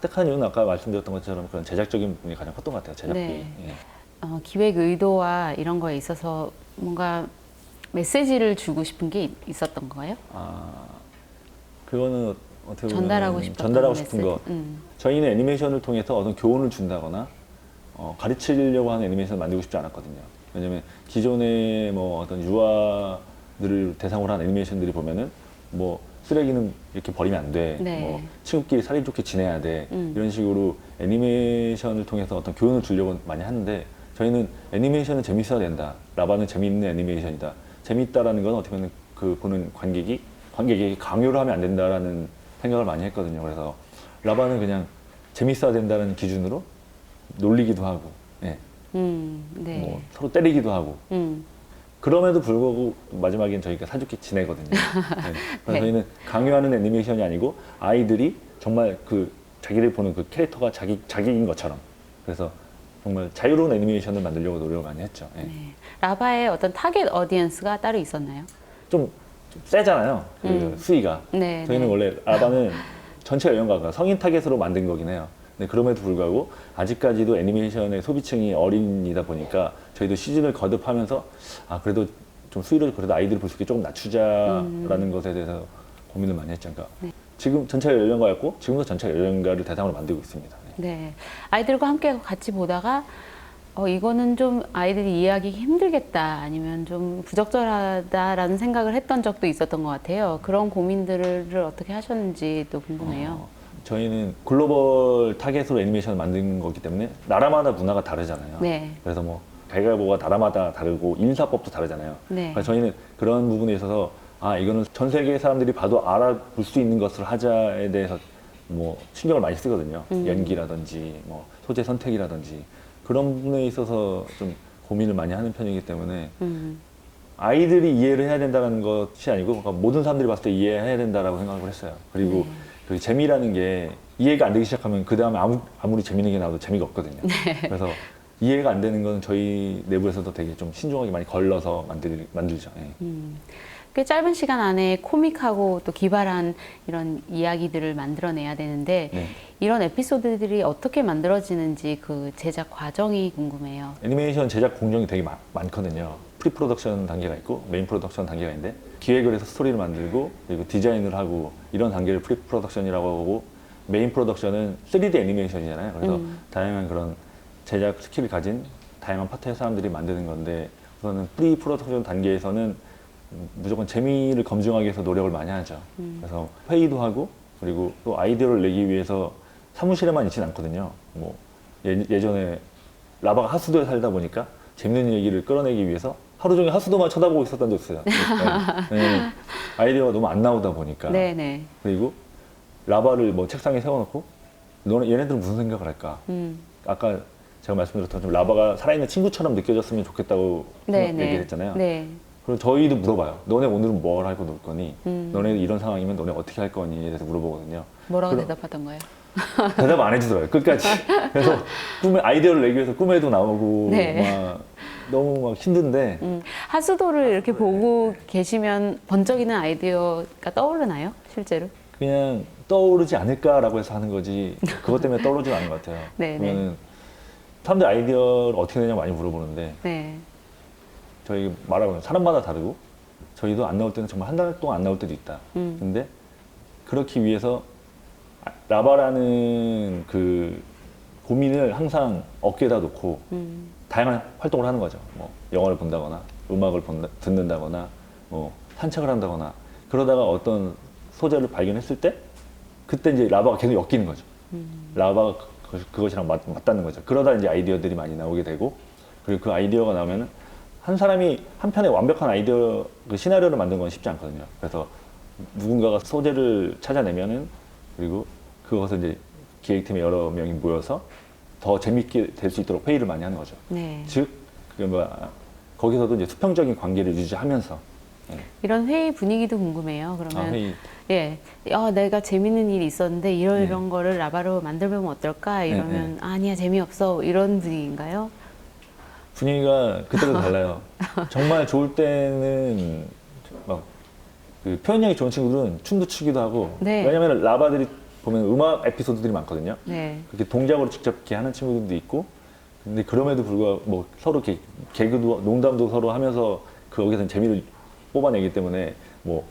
택한 이유는 아까 말씀드렸던 것처럼 그런 제작적인 부분이 가장 컸던 것 같아요. 제작비. 네. 예. 기획 의도와 이런 거에 있어서 뭔가 메시지를 주고 싶은 게 있었던 거예요? 그거는 어떻게 보면 전달하고 싶었던 전달하고 싶은 메시지? 거. 저희는 애니메이션을 통해서 어떤 교훈을 준다거나 가르치려고 하는 애니메이션을 만들고 싶지 않았거든요. 왜냐면 기존의 뭐 어떤 유아들을 대상으로 한 애니메이션들이 보면은 뭐 쓰레기는 이렇게 버리면 안 돼. 네. 뭐 친구끼리 사이 좋게 지내야 돼. 이런 식으로 애니메이션을 통해서 어떤 교훈을 주려고 많이 하는데, 저희는 애니메이션은 재밌어야 된다. 라바는 재미있는 애니메이션이다. 재밌다라는 건 어떻게 보면 그 보는 관객이 강요를 하면 안 된다라는 생각을 많이 했거든요. 그래서 라바는 그냥 재밌어야 된다는 기준으로 놀리기도 하고, 예. 네. 뭐 서로 때리기도 하고. 그럼에도 불구하고 마지막엔 저희가 사좋게 지내거든요. 네. 그래서 네. 저희는 강요하는 애니메이션이 아니고 아이들이 정말 그 자기들 보는 그 캐릭터가 자기인 것처럼, 그래서 정말 자유로운 애니메이션을 만들려고 노력을 많이 했죠. 예. 네. 라바의 어떤 타겟 어디언스가 따로 있었나요? 좀 세잖아요. 그 수위가. 네, 저희는 네. 원래 라바는 전체 연령가가 성인 타겟으로 만든 거긴 해요. 네, 그럼에도 불구하고 아직까지도 애니메이션의 소비층이 어린이다 보니까 저희도 시즌을 거듭하면서 그래도 좀 수위를 그래도 아이들이 볼 수 있게 조금 낮추자라는 것에 대해서 고민을 많이 했죠. 그러니까 지금 전체 연령가였고 지금도 전체 연령가를 대상으로 만들고 있습니다. 네. 네. 아이들과 함께 같이 보다가 이거는 좀 아이들이 이해하기 힘들겠다 아니면 좀 부적절하다라는 생각을 했던 적도 있었던 것 같아요. 그런 고민들을 어떻게 하셨는지 또 궁금해요. 저희는 글로벌 타겟으로 애니메이션을 만든 거기 때문에 나라마다 문화가 다르잖아요. 네. 그래서 뭐 가위바위보가 나라마다 다르고 인사법도 다르잖아요. 네. 그래서 저희는 그런 부분에 있어서 이거는 전 세계 사람들이 봐도 알아볼 수 있는 것을 하자에 대해서 뭐 신경을 많이 쓰거든요. 연기라든지 뭐 소재 선택이라든지 그런 부분에 있어서 좀 고민을 많이 하는 편이기 때문에 아이들이 이해를 해야 된다는 것이 아니고 그러니까 모든 사람들이 봤을 때 이해해야 된다라고 생각을 했어요. 그리고 그 재미라는 게 이해가 안 되기 시작하면 그 다음에 아무리 재밌는 게 나와도 재미가 없거든요. 그래서 이해가 안 되는 건 저희 내부에서도 되게 좀 신중하게 많이 걸러서 만들죠. 예. 꽤 짧은 시간 안에 코믹하고 또 기발한 이런 이야기들을 만들어내야 되는데 네. 이런 에피소드들이 어떻게 만들어지는지 그 제작 과정이 궁금해요. 애니메이션 제작 공정이 되게 많거든요. 프리 프로덕션 단계가 있고 메인 프로덕션 단계가 있는데 기획을 해서 스토리를 만들고 그리고 디자인을 하고 이런 단계를 프리 프로덕션이라고 하고 메인 프로덕션은 3D 애니메이션이잖아요. 그래서 다양한 그런 제작 스킬을 가진 다양한 파트의 사람들이 만드는 건데 우선은 프리 프로덕션 단계에서는 무조건 재미를 검증하기 위해서 노력을 많이 하죠. 그래서 회의도 하고 그리고 또 아이디어를 내기 위해서 사무실에만 있지는 않거든요. 뭐 예전에 라바가 하수도에 살다 보니까 재밌는 얘기를 끌어내기 위해서 하루 종일 하수도만 쳐다보고 있었던 적 있어요. 네. 아이디어가 너무 안 나오다 보니까. 네네. 그리고 라바를 뭐 책상에 세워놓고 얘네들은 무슨 생각을 할까? 아까 제가 말씀드렸던 좀 라바가 살아있는 친구처럼 느껴졌으면 좋겠다고 네네. 얘기를 했잖아요. 네. 그럼 저희도 물어봐요. 너네 오늘은 뭘 하고 놀 거니? 너네 이런 상황이면 너네 어떻게 할 거니? 이래서 물어보거든요. 뭐라고 그럼- 대답하던가요? 대답 안 해주더라고요. 끝까지. 그래서 아이디어를 내기 위해서 꿈에도 나오고 네. 막 너무 막 힘든데 하수도를 이렇게 보고 계시면 번쩍이는 아이디어가 떠오르나요? 실제로? 그냥 떠오르지 않을까라고 해서 하는 거지 그것 때문에 떠오르지 않은 것 같아요. 네, 그러면은 사람들 아이디어를 어떻게 내냐 많이 물어보는데 네. 저희 말하면 사람마다 다르고 저희도 안 나올 때는 정말 한 달 동안 안 나올 때도 있다. 근데 그렇기 위해서 라바라는 그 고민을 항상 어깨에다 놓고 다양한 활동을 하는 거죠. 뭐 영화를 본다거나 음악을 듣는다거나 뭐 산책을 한다거나 그러다가 어떤 소재를 발견했을 때 그때 이제 라바가 계속 엮이는 거죠. 라바가 그것이랑 맞닿는 거죠. 그러다 이제 아이디어들이 많이 나오게 되고 그리고 그 아이디어가 나오면은 한 사람이 한 편의 완벽한 아이디어 그 시나리오를 만드는 건 쉽지 않거든요. 그래서 누군가가 소재를 찾아내면은 그리고 그것을 이제 기획팀의 여러 명이 모여서 더 재밌게 될 수 있도록 회의를 많이 하는 거죠. 네. 즉, 그게 거기서도 이제 수평적인 관계를 유지하면서 이런 회의 분위기도 궁금해요. 그러면 회의. 예, 내가 재밌는 일이 있었는데 이런 거를 라바로 만들면 어떨까? 이러면 아니야 재미없어 이런 분위기인가요? 분위기가 그때도 달라요. 정말 좋을 때는 막 그 표현력이 좋은 친구들은 춤도 추기도 하고 네. 왜냐면 라바들이 보면 음악 에피소드들이 많거든요. 네. 그렇게 동작으로 직접 이렇게 하는 친구들도 있고 근데 그럼에도 불구하고 뭐 서로 이렇게 개그도 농담도 서로 하면서 거기서 재미를 뽑아내기 때문에 뭐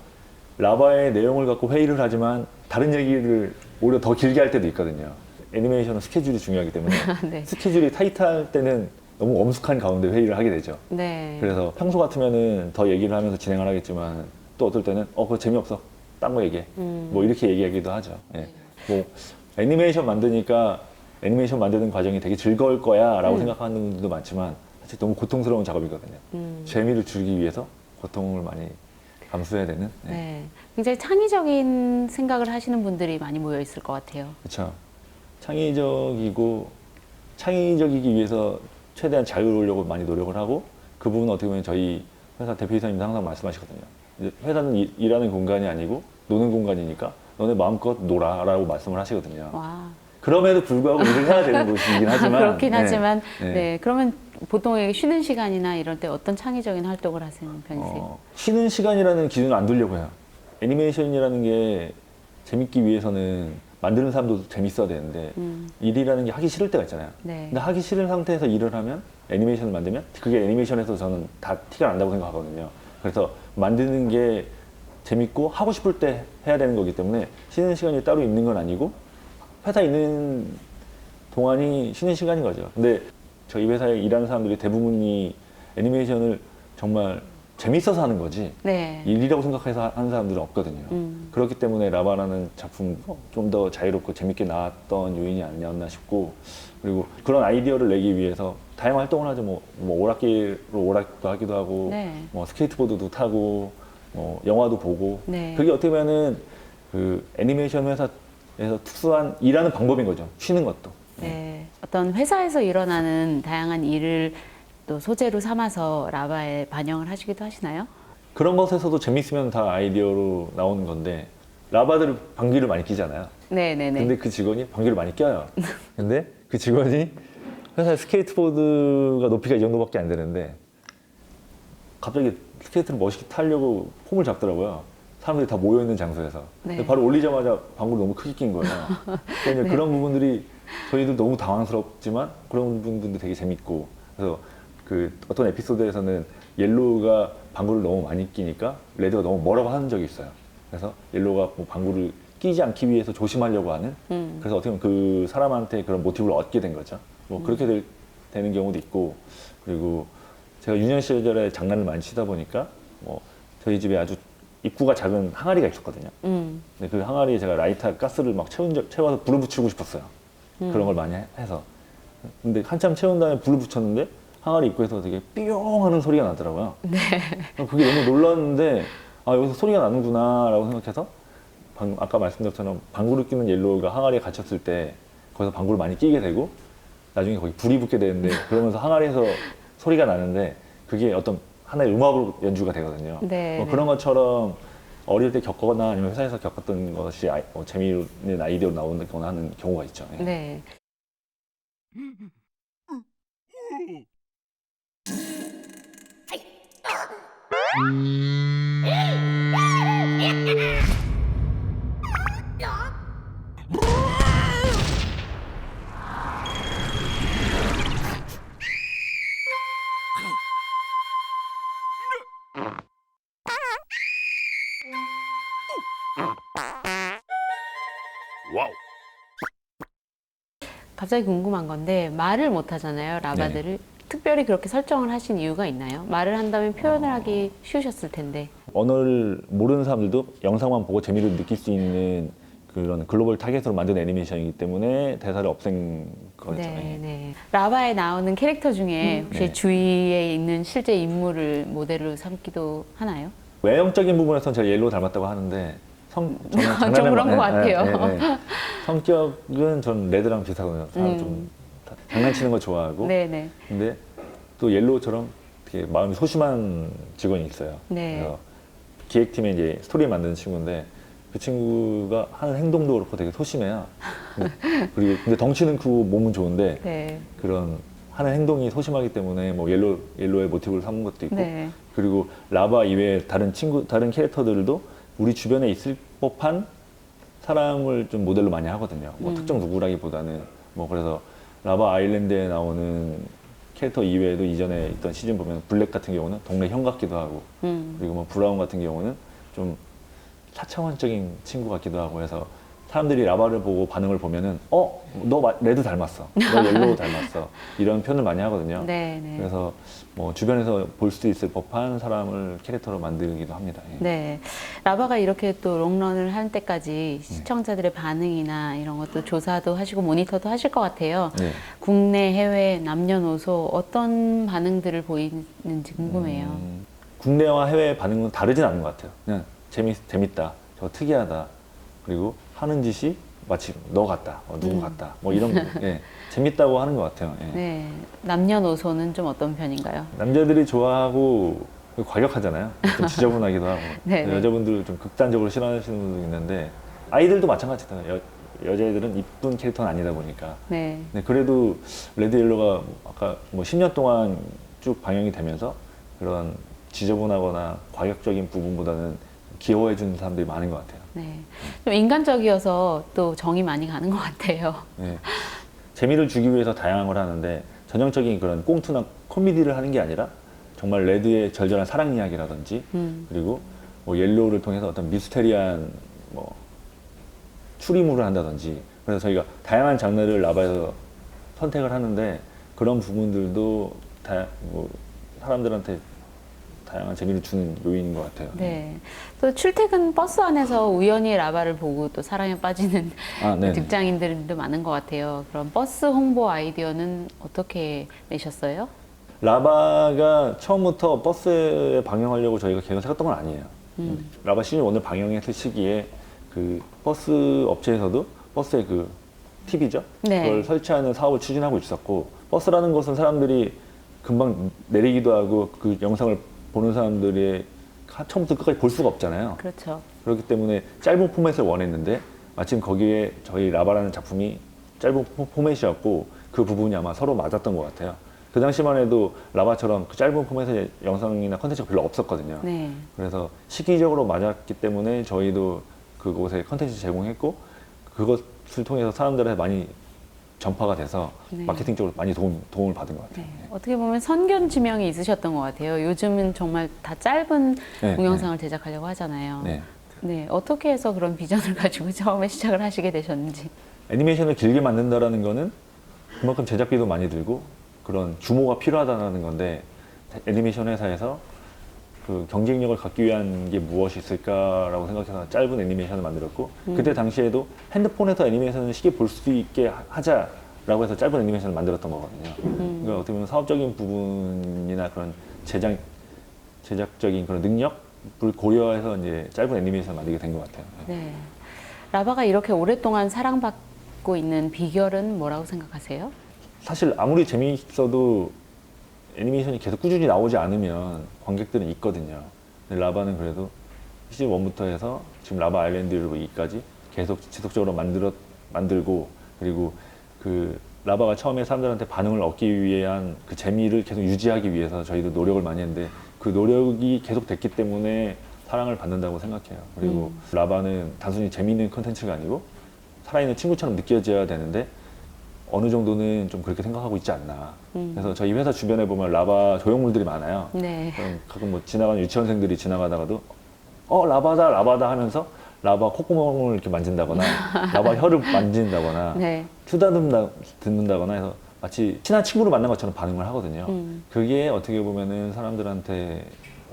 라바의 내용을 갖고 회의를 하지만 다른 얘기를 오히려 더 길게 할 때도 있거든요. 애니메이션은 스케줄이 중요하기 때문에 네. 스케줄이 타이트할 때는 너무 엄숙한 가운데 회의를 하게 되죠. 네. 그래서 평소 같으면은 더 얘기를 하면서 진행을 하겠지만 또 어떨 때는 그거 재미없어. 딴 거 얘기해. 뭐 이렇게 얘기하기도 하죠. 예. 뭐 애니메이션 만드니까 애니메이션 만드는 과정이 되게 즐거울 거야 라고 생각하는 분들도 많지만 사실 너무 고통스러운 작업이거든요. 재미를 주기 위해서 고통을 많이 감수해야 되는. 네. 네. 굉장히 창의적인 생각을 하시는 분들이 많이 모여 있을 것 같아요. 그렇죠. 창의적이기 위해서 최대한 자유로우려고 많이 노력을 하고 그 부분은 어떻게 보면 저희 회사 대표이사님도 항상 말씀하시거든요. 이제 회사는 일하는 공간이 아니고 노는 공간이니까 너네 마음껏 놀아라고 말씀을 하시거든요. 와. 그럼에도 불구하고 일을 해야 되는 곳이긴 하지만 그렇긴 네. 하지만 네. 네. 그러면 보통 쉬는 시간이나 이럴 때 어떤 창의적인 활동을 하시는 편이세요? 쉬는 시간이라는 기준을 안 두려고 해요. 애니메이션이라는 게 재밌기 위해서는 만드는 사람도 재밌어야 되는데 일이라는 게 하기 싫을 때가 있잖아요. 네. 근데 하기 싫은 상태에서 일을 하면 애니메이션을 만들면 그게 애니메이션에서 저는 다 티가 난다고 생각하거든요. 그래서 만드는 게 재밌고 하고 싶을 때 해야 되는 거기 때문에 쉬는 시간이 따로 있는 건 아니고 회사에 있는 동안이 쉬는 시간인 거죠. 근데 저희 회사에 일하는 사람들이 대부분이 애니메이션을 정말 재밌어서 하는 거지 네. 일이라고 생각해서 하는 사람들은 없거든요. 그렇기 때문에 라바라는 작품 좀 더 자유롭고 재밌게 나왔던 요인이 아니었나 싶고 그리고 그런 아이디어를 내기 위해서 다양한 활동을 하죠. 뭐 오락기로 오락도 하기도 하고 네. 뭐 스케이트보드도 타고 영화도 보고 네. 그게 어떻게 보면은 그 애니메이션 회사에서 특수한 일하는 방법인 거죠. 쉬는 것도. 네. 어떤 회사에서 일어나는 다양한 일을 또 소재로 삼아서 라바에 반영을 하시기도 하시나요? 그런 것에서도 재밌으면 다 아이디어로 나오는 건데 라바들은 방귀를 많이 끼잖아요. 네네네. 근데 그 직원이 방귀를 많이 껴요. 근데 그 직원이 회사에 스케이트보드가 높이가 이 정도밖에 안 되는데 갑자기 스케이트를 멋있게 타려고 폼을 잡더라고요. 사람들이 다 모여있는 장소에서. 네. 근데 바로 올리자마자 방구를 너무 크게 낀 거예요. 그러니까 네. 그런 부분들이 저희도 너무 당황스럽지만 그런 부분들도 되게 재밌고 그래서 그 어떤 에피소드에서는 옐로우가 방구를 너무 많이 끼니까 레드가 너무 뭐라고 하는 적이 있어요. 그래서 옐로우가 뭐 방구를 끼지 않기 위해서 조심하려고 하는 그래서 어떻게 보면 그 사람한테 그런 모티브를 얻게 된 거죠. 뭐 그렇게 되는 경우도 있고 그리고 제가 유년 시절에 장난을 많이 치다 보니까 뭐 저희 집에 아주 입구가 작은 항아리가 있었거든요. 근데 그 항아리에 제가 라이터 가스를 막 채워서 불을 붙이고 싶었어요. 그런 걸 많이 해서. 근데 한참 채운 다음에 불을 붙였는데 항아리 입구에서 되게 삐용 하는 소리가 나더라고요. 네. 그게 너무 놀랐는데 아 여기서 소리가 나는구나 라고 생각해서 아까 말씀드렸처럼 방구를 끼는 옐로우가 항아리에 갇혔을 때 거기서 방구를 많이 끼게 되고 나중에 거기 불이 붙게 되는데 그러면서 항아리에서 소리가 나는데 그게 어떤 하나의 음악으로 연주가 되거든요. 네, 뭐 그런 것처럼 어릴 때 겪거나 아니면 회사에서 겪었던 것이 재미있는 아이디어로 나오거나 하는 경우가 있죠. 예. 네. 갑자기 궁금한 건데 말을 못 하잖아요, 라바들을. 특별히 그렇게 설정을 하신 이유가 있나요? 말을 한다면 표현을 하기 쉬우셨을 텐데. 언어를 모르는 사람들도 영상만 보고 재미를 느낄 수 있는 그런 글로벌 타겟으로 만든 애니메이션이기 때문에 대사를 없앤 거죠. 네, 네. 라바에 나오는 캐릭터 중에 혹시 네. 주위에 있는 실제 인물을 모델로 삼기도 하나요? 외형적인 부분에서는 제가 옐로우 닮았다고 하는데 저는 좀 그런 것 같아요. 성격은 전 레드랑 비슷하거든요. 사람 좀 장난치는 거 좋아하고. 네네. 근데 또 옐로우처럼 되게 마음이 소심한 직원이 있어요. 네. 그래서 기획팀에 이제 스토리 만드는 친구인데 그 친구가 하는 행동도 그렇고 되게 소심해요. 그리고 근데 덩치는 크고 몸은 좋은데 네. 그런 하는 행동이 소심하기 때문에 뭐 옐로우의 모티브를 삼은 것도 있고 네. 그리고 라바 이외에 다른 캐릭터들도 우리 주변에 있을 법한 사람을 좀 모델로 많이 하거든요. 뭐 특정 누구라기보다는 뭐 그래서 라바 아일랜드에 나오는 캐릭터 이외에도 이전에 있던 시즌 보면 블랙 같은 경우는 동네 형 같기도 하고 그리고 뭐 브라운 같은 경우는 좀 4차원적인 친구 같기도 하고 해서 사람들이 라바를 보고 반응을 보면은 너 레드 닮았어, 너 옐로우 닮았어 이런 표현을 많이 하거든요. 네, 네. 그래서 뭐 주변에서 볼 수 있을 법한 사람을 캐릭터로 만들기도 합니다. 예. 네. 라바가 이렇게 또 롱런을 할 때까지 시청자들의 반응이나 이런 것도 조사도 하시고 모니터도 하실 것 같아요. 네. 국내, 해외, 남녀노소 어떤 반응들을 보이는지 궁금해요. 국내와 해외 반응은 다르진 않은 것 같아요. 그냥 재밌다, 저 특이하다, 그리고 하는 짓이 마치 너 같다, 누구 같다, 뭐 이런 예, 재밌다고 하는 것 같아요. 예. 네. 남녀노소는 좀 어떤 편인가요? 남자들이 좋아하고 과격하잖아요. 좀 지저분하기도 하고 네, 네. 여자분들 좀 극단적으로 싫어하시는 분도 있는데 아이들도 마찬가지잖아요. 여자애들은 이쁜 캐릭터는 아니다 보니까. 네. 네, 그래도 레드 옐로가 아까 뭐 10년 동안 쭉 방영이 되면서 그런 지저분하거나 과격적인 부분보다는 귀여워해주는 사람들이 많은 것 같아요. 네. 좀 인간적이어서 또 정이 많이 가는 것 같아요. 네. 재미를 주기 위해서 다양한 걸 하는데 전형적인 그런 꽁투나 코미디를 하는 게 아니라 정말 레드의 절절한 사랑 이야기라든지 그리고 뭐 옐로우를 통해서 어떤 미스테리한 뭐 추리물을 한다든지 그래서 저희가 다양한 장르를 라바에서 선택을 하는데 그런 부분들도 뭐 사람들한테 다양한 재미를 주는 요인인 것 같아요. 네. 또 출퇴근 버스 안에서 우연히 라바를 보고 또 사랑에 빠지는 네네. 직장인들도 많은 것 같아요. 그럼 버스 홍보 아이디어는 어떻게 내셨어요? 라바가 처음부터 버스에 방영하려고 저희가 계획을 세웠던 건 아니에요. 라바 시즌 1을 방영했을 시기에 그 버스 업체에서도 버스에 그 TV죠? 네. 그걸 설치하는 사업을 추진하고 있었고 버스라는 것은 사람들이 금방 내리기도 하고 그 영상을 보는 사람들이 처음부터 끝까지 볼 수가 없잖아요. 그렇죠. 그렇기 때문에 짧은 포맷을 원했는데 마침 거기에 저희 라바라는 작품이 짧은 포맷이었고 그 부분이 아마 서로 맞았던 것 같아요. 그 당시만 해도 라바처럼 그 짧은 포맷의 영상이나 컨텐츠가 별로 없었거든요. 네. 그래서 시기적으로 맞았기 때문에 저희도 그곳에 컨텐츠 제공했고 그것을 통해서 사람들한테 많이 전파가 돼서 네. 마케팅적으로 많이 도움을 받은 것 같아요. 네. 어떻게 보면 선견 지명이 있으셨던 것 같아요. 요즘은 정말 다 짧은 네, 동영상을 제작하려고 하잖아요. 네. 네. 어떻게 해서 그런 비전을 가지고 처음에 시작을 하시게 되셨는지. 애니메이션을 길게 만든다라는 거는 그만큼 제작비도 많이 들고 그런 규모가 필요하다는 건데 애니메이션 회사에서 그 경쟁력을 갖기 위한 게 무엇이 있을까라고 생각해서 짧은 애니메이션을 만들었고 그때 당시에도 핸드폰에서 애니메이션을 쉽게 볼 수 있게 하자라는 라고 해서 짧은 애니메이션을 만들었던 거거든요. 그러니까 어떻게 보면 사업적인 부분이나 그런 제작적인 그런 능력을 고려해서 이제 짧은 애니메이션을 만들게 된 것 같아요. 네. 라바가 이렇게 오랫동안 사랑받고 있는 비결은 뭐라고 생각하세요? 사실 아무리 재미있어도 애니메이션이 계속 꾸준히 나오지 않으면 관객들은 있거든요. 근데 라바는 그래도 시즌 1부터 해서 지금 라바 아일랜드까지 계속 지속적으로 만들고, 그리고 그 라바가 처음에 사람들한테 반응을 얻기 위한 그 재미를 계속 유지하기 위해서 저희도 노력을 많이 했는데, 그 노력이 계속 됐기 때문에 사랑을 받는다고 생각해요. 그리고 라바는 단순히 재미있는 콘텐츠가 아니고 살아있는 친구처럼 느껴져야 되는데 어느 정도는 좀 그렇게 생각하고 있지 않나. 그래서 저희 회사 주변에 보면 라바 조형물들이 많아요. 네. 가끔 뭐 지나가는 유치원생들이 지나가다가도 라바다 라바다 하면서 라바 콧구멍을 이렇게 만진다거나 라바 혀를 만진다거나 네. 듣는다거나 해서 마치 친한 친구를 만난 것처럼 반응을 하거든요. 그게 어떻게 보면은 사람들한테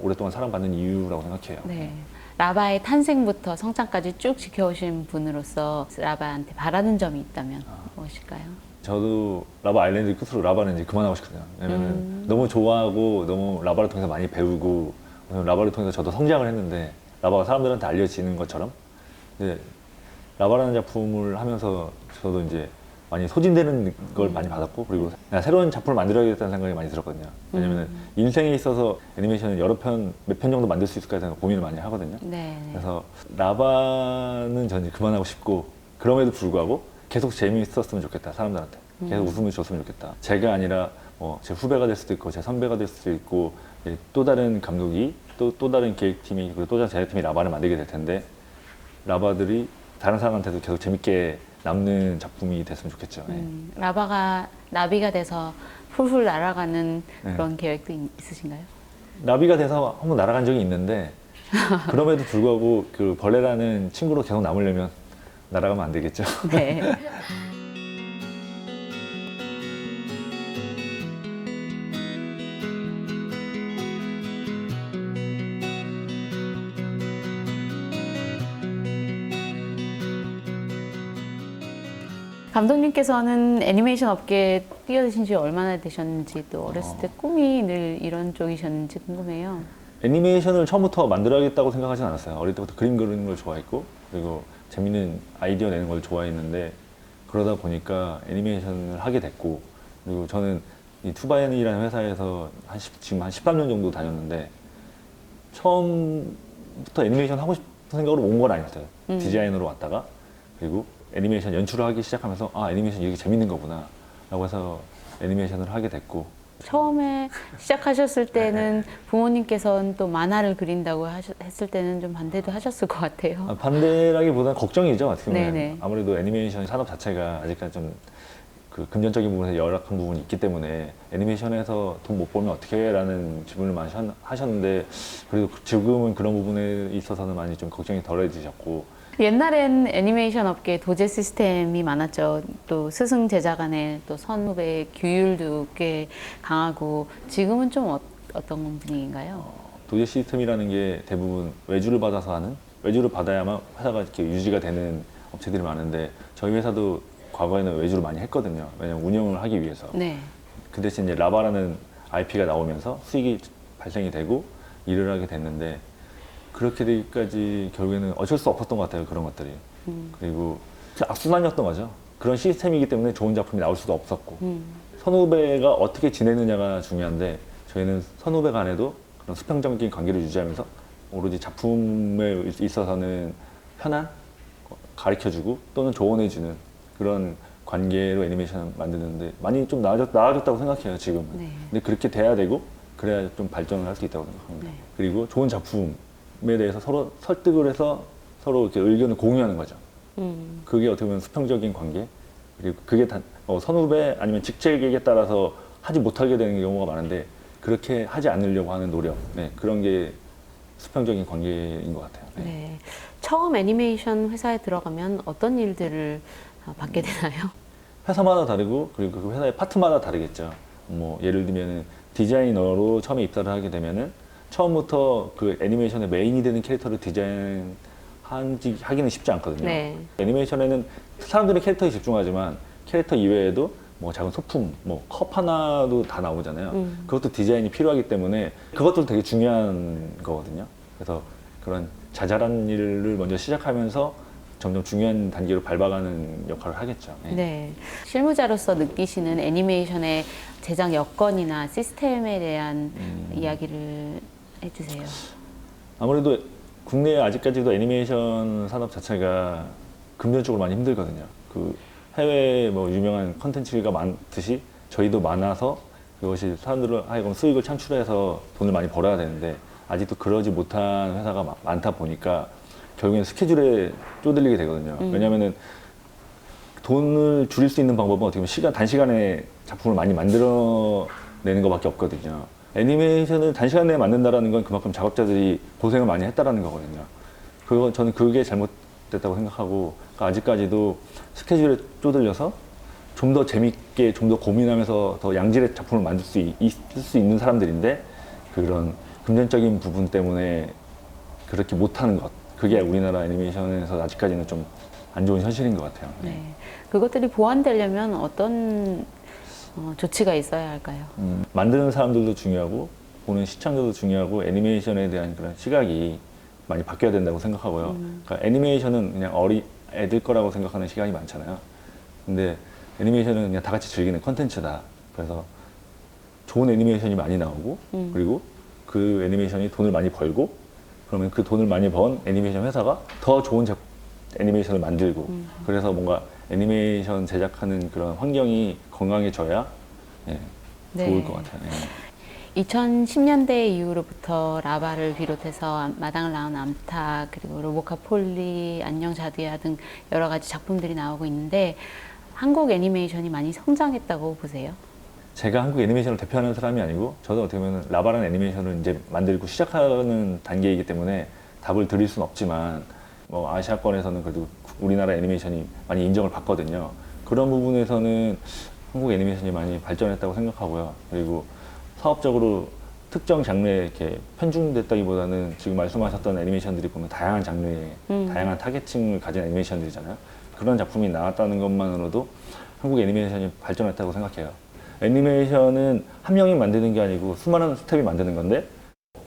오랫동안 사랑받는 이유라고 생각해요. 네. 라바의 탄생부터 성장까지 쭉 지켜오신 분으로서 라바한테 바라는 점이 있다면 무엇일까요? 저도 라바 아일랜드 끝으로 라바는 이제 그만하고 싶거든요. 왜냐면 너무 좋아하고 너무 라바를 통해서 많이 배우고 라바를 통해서 저도 성장을 했는데 라바가 사람들한테 알려지는 것처럼 이제 라바라는 작품을 하면서 저도 이제 많이 소진되는 걸 많이 받았고, 그리고 그냥 새로운 작품을 만들어야겠다는 생각이 많이 들었거든요. 왜냐면 인생에 있어서 애니메이션을 몇 편 정도 만들 수 있을까에 대한 고민을 많이 하거든요. 네. 그래서 라바는 저는 이제 그만하고 싶고, 그럼에도 불구하고 계속 재미있었으면 좋겠다, 사람들한테. 계속 웃음을 줬으면 좋겠다. 제가 아니라 제 후배가 될 수도 있고 제 선배가 될 수도 있고, 또 다른 감독이 또 다른 기획팀이 그리고 또 다른 제작팀이 라바를 만들게 될 텐데, 라바들이 다른 사람한테도 계속 재밌게 남는 작품이 됐으면 좋겠죠. 라바가 나비가 돼서 훌훌 날아가는 네. 그런 계획도 있으신가요? 나비가 돼서 한번 날아간 적이 있는데 그럼에도 불구하고 그 벌레라는 친구로 계속 남으려면 날아가면 안 되겠죠. 네. 감독님께서는 애니메이션 업계에 뛰어드신 지 얼마나 되셨는지, 또 어렸을 때 꿈이 늘 이런 쪽이셨는지 궁금해요. 애니메이션을 처음부터 만들어야겠다고 생각하진 않았어요. 어릴 때부터 그림 그리는 걸 좋아했고, 그리고 재밌는 아이디어 내는 걸 좋아했는데, 그러다 보니까 애니메이션을 하게 됐고, 그리고 저는 이 투바엔이라는 회사에서 지금 한 13년 정도 다녔는데, 처음부터 애니메이션 하고 싶은 생각으로 온 건 아니었어요. 디자이너로 왔다가, 그리고 애니메이션 연출을 하기 시작하면서 애니메이션 이렇게 재밌는 거구나 라고 해서 애니메이션을 하게 됐고. 처음에 시작하셨을 때는 부모님께서는 또 만화를 그린다고 했을 때는 좀 반대도 하셨을 것 같아요. 반대라기보다는 걱정이죠. 어떻게 보면. 네네. 아무래도 애니메이션 산업 자체가 아직까지 좀 그 금전적인 부분에서 열악한 부분이 있기 때문에 애니메이션에서 돈 못 벌면 어떻게 해? 라는 질문을 많이 하셨는데, 그래도 지금은 그런 부분에 있어서는 많이 좀 걱정이 덜해지셨고. 옛날엔 애니메이션 업계에 도제 시스템이 많았죠. 또 스승 제자 간의 또 선후배 규율도 꽤 강하고, 지금은 좀 어떤 분위기인가요? 도제 시스템이라는 게 대부분 외주를 받아서 하는, 외주를 받아야만 회사가 이렇게 유지가 되는 업체들이 많은데, 저희 회사도 과거에는 외주를 많이 했거든요. 왜냐면 운영을 하기 위해서. 네. 그 대신 이제 라바라는 IP가 나오면서 수익이 발생이 되고 일을 하게 됐는데, 그렇게 되기까지 결국에는 어쩔 수 없었던 것 같아요, 그런 것들이. 그리고 악순환이었던 거죠. 그런 시스템이기 때문에 좋은 작품이 나올 수도 없었고, 선후배가 어떻게 지내느냐가 중요한데, 저희는 선후배 간에도 그런 수평적인 관계를 유지하면서 오로지 작품에 있어서는 편한, 가르쳐주고 또는 조언해주는 그런 관계로 애니메이션을 만드는데 많이 좀 나아졌다고 생각해요, 지금은. 네. 근데 그렇게 돼야 되고, 그래야 좀 발전을 할 수 있다고 생각합니다. 네. 그리고 좋은 작품에 대해서 서로 설득을 해서 서로 이렇게 의견을 공유하는 거죠. 그게 어떻게 보면 수평적인 관계. 그리고 그게 선후배 아니면 직책에 따라서 하지 못하게 되는 경우가 많은데, 그렇게 하지 않으려고 하는 노력. 네, 그런 게 수평적인 관계인 것 같아요. 네. 네. 처음 애니메이션 회사에 들어가면 어떤 일들을 받게 되나요? 회사마다 다르고, 그리고 그 회사의 파트마다 다르겠죠. 뭐 예를 들면은 디자이너로 처음에 입사를 하게 되면은 처음부터 그 애니메이션의 메인이 되는 캐릭터를 하기는 쉽지 않거든요. 네. 애니메이션에는 사람들이 캐릭터에 집중하지만 캐릭터 이외에도 뭐 작은 소품, 뭐 컵 하나도 다 나오잖아요. 그것도 디자인이 필요하기 때문에 그것도 되게 중요한 거거든요. 그래서 그런 자잘한 일을 먼저 시작하면서 점점 중요한 단계로 밟아가는 역할을 하겠죠. 예. 네. 실무자로서 느끼시는 애니메이션의 제작 여건이나 시스템에 대한 이야기를 해주세요. 아무래도 국내에 아직까지도 애니메이션 산업 자체가 금전적으로 많이 힘들거든요. 그 해외 뭐 유명한 컨텐츠가 많듯이 저희도 많아서 그것이 사람들을 하여금 수익을 창출해서 돈을 많이 벌어야 되는데 아직도 그러지 못한 회사가 많다 보니까 결국엔 스케줄에 쪼들리게 되거든요. 왜냐면은 돈을 줄일 수 있는 방법은 어떻게 보면 단시간에 작품을 많이 만들어내는 것밖에 없거든요. 애니메이션을 단시간 내에 만든다라는 건 그만큼 작업자들이 고생을 많이 했다라는 거거든요. 저는 그게 잘못됐다고 생각하고, 그러니까 아직까지도 스케줄에 쪼들려서 좀 더 재밌게, 좀 더 고민하면서 더 양질의 작품을 만들 수 있을 수 있는 사람들인데, 그런 금전적인 부분 때문에 그렇게 못하는 것. 그게 우리나라 애니메이션에서 아직까지는 좀 안 좋은 현실인 것 같아요. 네. 그것들이 보완되려면 어떤 조치가 있어야 할까요? 만드는 사람들도 중요하고 보는 시청자도 중요하고 애니메이션에 대한 그런 시각이 많이 바뀌어야 된다고 생각하고요. 그러니까 애니메이션은 그냥 애들 거라고 생각하는 시각이 많잖아요. 근데 애니메이션은 그냥 다 같이 즐기는 컨텐츠다. 그래서 좋은 애니메이션이 많이 나오고 그리고 그 애니메이션이 돈을 많이 벌고 그러면 그 돈을 많이 번 애니메이션 회사가 더 좋은 애니메이션을 만들고 그래서 뭔가 애니메이션 제작하는 그런 환경이 건강해져야 예, 좋을 것 같아요. 예. 2010년대 이후로부터 라바를 비롯해서 마당을 낳은 암탉, 그리고 로보카 폴리, 안녕 자두야 등 여러 가지 작품들이 나오고 있는데 한국 애니메이션이 많이 성장했다고 보세요? 제가 한국 애니메이션을 대표하는 사람이 아니고 저도 어떻게 보면 라바라는 애니메이션을 이제 만들고 시작하는 단계이기 때문에 답을 드릴 수는 없지만 뭐 아시아권에서는 그래도 우리나라 애니메이션이 많이 인정을 받거든요. 그런 부분에서는 한국 애니메이션이 많이 발전했다고 생각하고요. 그리고 사업적으로 특정 장르에 이렇게 편중됐다기보다는 지금 말씀하셨던 애니메이션들이 보면 다양한 장르의 다양한 타겟층을 가진 애니메이션들이잖아요. 그런 작품이 나왔다는 것만으로도 한국 애니메이션이 발전했다고 생각해요. 애니메이션은 한 명이 만드는 게 아니고 수많은 스텝이 만드는 건데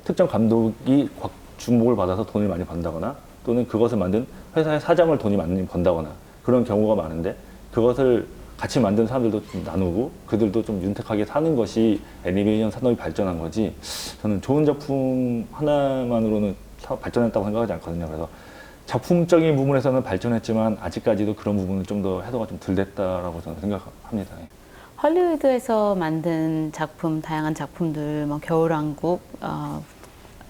특정 감독이 주목을 받아서 돈을 많이 번다거나 또는 그것을 만든 회사의 사장을 돈이 많이 번다거나 그런 경우가 많은데 그것을 같이 만든 사람들도 좀 나누고 그들도 좀 윤택하게 사는 것이 애니메이션 산업이 발전한 거지 저는 좋은 작품 하나만으로는 발전했다고 생각하지 않거든요. 그래서 작품적인 부분에서는 발전했지만 아직까지도 그런 부분은 좀 더 해도가 좀 덜 됐다라고 저는 생각합니다. 헐리우드에서 만든 작품, 다양한 작품들, 뭐 겨울왕국,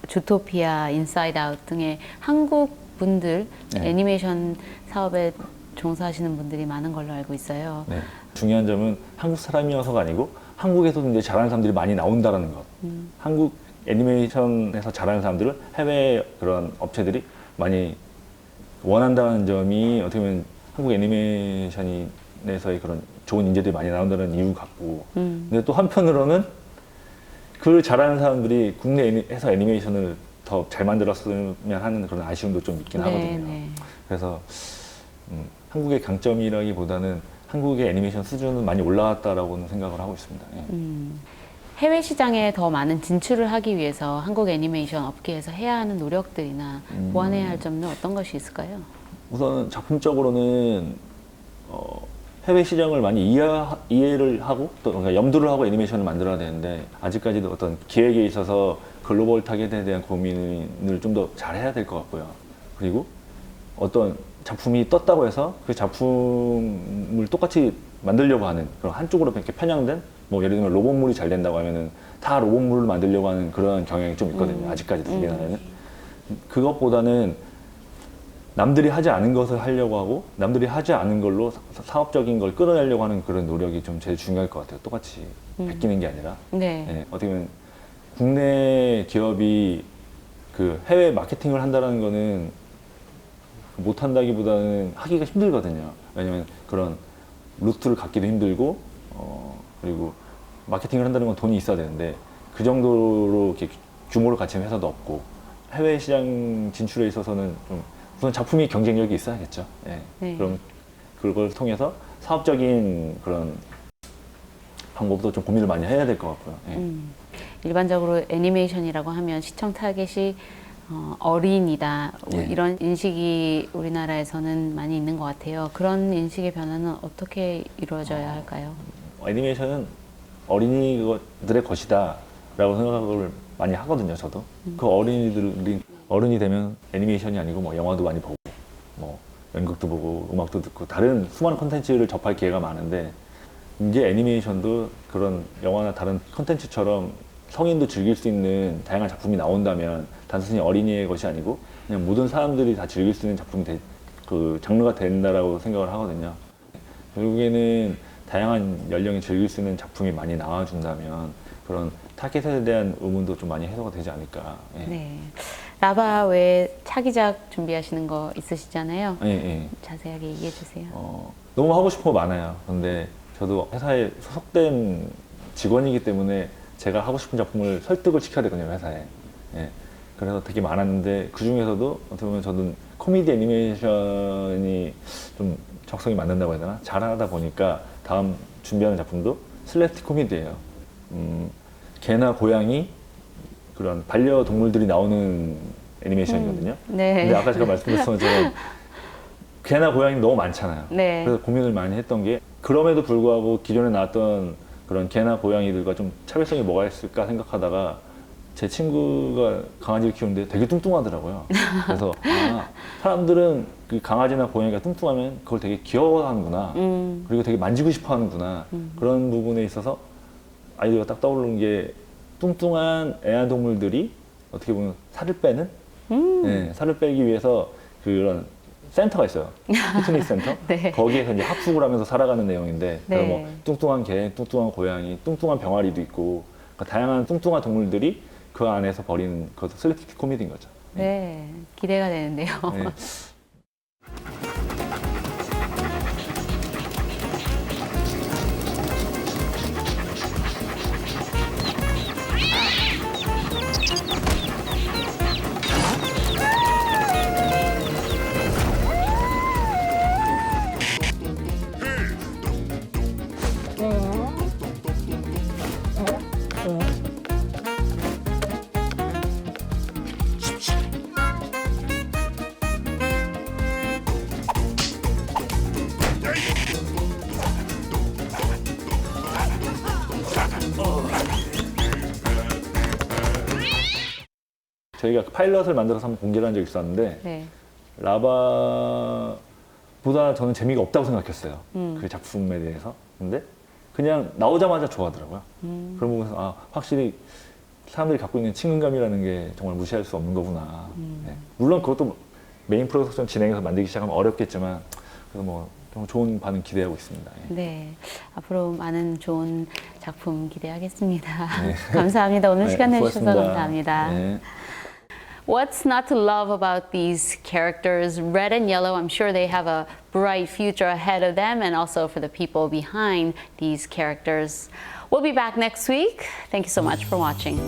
주토피아, 인사이드 아웃 등의 한국 분들 네. 애니메이션 사업에 종사하시는 분들이 많은 걸로 알고 있어요. 네. 중요한 점은 한국 사람이어서가 아니고 한국에서도 이제 잘하는 사람들이 많이 나온다라는 것. 한국 애니메이션에서 잘하는 사람들을 해외 그런 업체들이 많이 원한다는 점이 어떻게 보면 한국 애니메이션에서의 그런 좋은 인재들이 많이 나온다는 이유 같고. 근데 또 한편으로는 그 잘하는 사람들이 국내에서 애니메이션을 더 잘 만들었으면 하는 그런 아쉬움도 좀 있긴 하거든요. 네. 그래서 한국의 강점이라기보다는 한국의 애니메이션 수준은 많이 올라왔다라고는 생각을 하고 있습니다. 예. 해외 시장에 더 많은 진출을 하기 위해서 한국 애니메이션 업계에서 해야 하는 노력들이나 보완해야 할 점은 어떤 것이 있을까요? 우선 작품적으로는 해외 시장을 많이 이해를 하고 또 그러니까 염두를 하고 애니메이션을 만들어야 되는데 아직까지도 어떤 기획에 있어서 글로벌 타겟에 대한 고민을 좀 더 잘해야 될 것 같고요. 그리고 어떤 작품이 떴다고 해서 그 작품을 똑같이 만들려고 하는 그런 한쪽으로 이렇게 편향된 뭐 예를 들면 로봇물이 잘 된다고 하면은 다 로봇물을 만들려고 하는 그런 경향이 좀 있거든요. 아직까지도 우리나라에는. 그것보다는 남들이 하지 않은 것을 하려고 하고 남들이 하지 않은 걸로 사업적인 걸 끌어내려고 하는 그런 노력이 좀 제일 중요할 것 같아요. 똑같이 베끼는 게 아니라. 네. 네, 어떻게 보면 국내 기업이 그 해외 마케팅을 한다는 거는 못한다기보다는 하기가 힘들거든요. 왜냐면 그런 루트를 갖기도 힘들고 그리고 마케팅을 한다는 건 돈이 있어야 되는데 그 정도로 이렇게 규모를 갖춘 회사도 없고 해외 시장 진출에 있어서는 좀 우선 작품이 경쟁력이 있어야겠죠. 예. 네. 그럼 그걸 통해서 사업적인 그런 방법도 좀 고민을 많이 해야 될 것 같고요. 예. 일반적으로 애니메이션이라고 하면 시청 타겟이 어린이다 예. 이런 인식이 우리나라에서는 많이 있는 것 같아요. 그런 인식의 변화는 어떻게 이루어져야 할까요? 애니메이션은 어린이들의 것이다 라고 생각을 많이 하거든요, 저도. 그 어린이들이 어른이 되면 애니메이션이 아니고 뭐 영화도 많이 보고 뭐 연극도 보고 음악도 듣고 다른 수많은 콘텐츠를 접할 기회가 많은데, 이제 애니메이션도 그런 영화나 다른 콘텐츠처럼 성인도 즐길 수 있는 다양한 작품이 나온다면 단순히 어린이의 것이 아니고 그냥 모든 사람들이 다 즐길 수 있는 작품이 그 장르가 된다라고 생각을 하거든요. 결국에는 다양한 연령이 즐길 수 있는 작품이 많이 나와준다면 그런 타겟에 대한 의문도 좀 많이 해소가 되지 않을까. 예. 네. 라바 외에 차기작 준비하시는 거 있으시잖아요. 예, 예. 자세하게 얘기해 주세요. 너무 하고 싶은 거 많아요. 근데 저도 회사에 소속된 직원이기 때문에 제가 하고 싶은 작품을 설득을 시켜야 되거든요, 회사에. 예. 그래서 되게 많았는데 그 중에서도 어떻게 보면 저는 코미디 애니메이션이 좀 적성이 맞는다고 해야 되나? 잘하다 보니까 다음 준비하는 작품도 슬랩스틱 코미디예요. 개나 고양이 그런 반려동물들이 나오는 애니메이션이거든요. 네. 근데 아까 제가 말씀드렸던 것처럼 개나 고양이 너무 많잖아요. 네. 그래서 고민을 많이 했던 게, 그럼에도 불구하고 기존에 나왔던 그런 개나 고양이들과 좀 차별성이 뭐가 있을까 생각하다가 제 친구가 강아지를 키우는데 되게 뚱뚱하더라고요. 그래서 사람들은 그 강아지나 고양이가 뚱뚱하면 그걸 되게 귀여워하는구나. 그리고 되게 만지고 싶어 하는구나. 그런 부분에 있어서 아이디어가 딱 떠오르는 게, 뚱뚱한 애완동물들이 어떻게 보면 살을 빼는? 네, 살을 빼기 위해서 그런 센터가 있어요. 피트니스 센터. 네. 거기에서 이제 합숙을 하면서 살아가는 내용인데, 네. 그래서 뭐 뚱뚱한 개, 뚱뚱한 고양이, 뚱뚱한 병아리도 있고, 그러니까 다양한 뚱뚱한 동물들이 그 안에서 벌이는 그것도 슬랩스틱 코미디인 거죠. 네. 기대가 되는데요. 네. 저희가 파일럿을 만들어서 한번 공개를 한 적이 있었는데, 네. 라바보다 저는 재미가 없다고 생각했어요. 그 작품에 대해서. 근데 그냥 나오자마자 좋아하더라고요. 그런 부분에서 확실히 사람들이 갖고 있는 친근감이라는 게 정말 무시할 수 없는 거구나. 네. 물론 그것도 메인 프로덕션 진행해서 만들기 시작하면 어렵겠지만, 그래서 뭐 좀 좋은 반응 기대하고 있습니다. 예. 네. 앞으로 많은 좋은 작품 기대하겠습니다. 네. 감사합니다. 오늘 네, 시간 내주셔서 수고하셨습니다. 감사합니다. 네. What's not to love about these characters? Red and Yellow, I'm sure they have a bright future ahead of them, and also for the people behind these characters. We'll be back next week. Thank you so much for watching.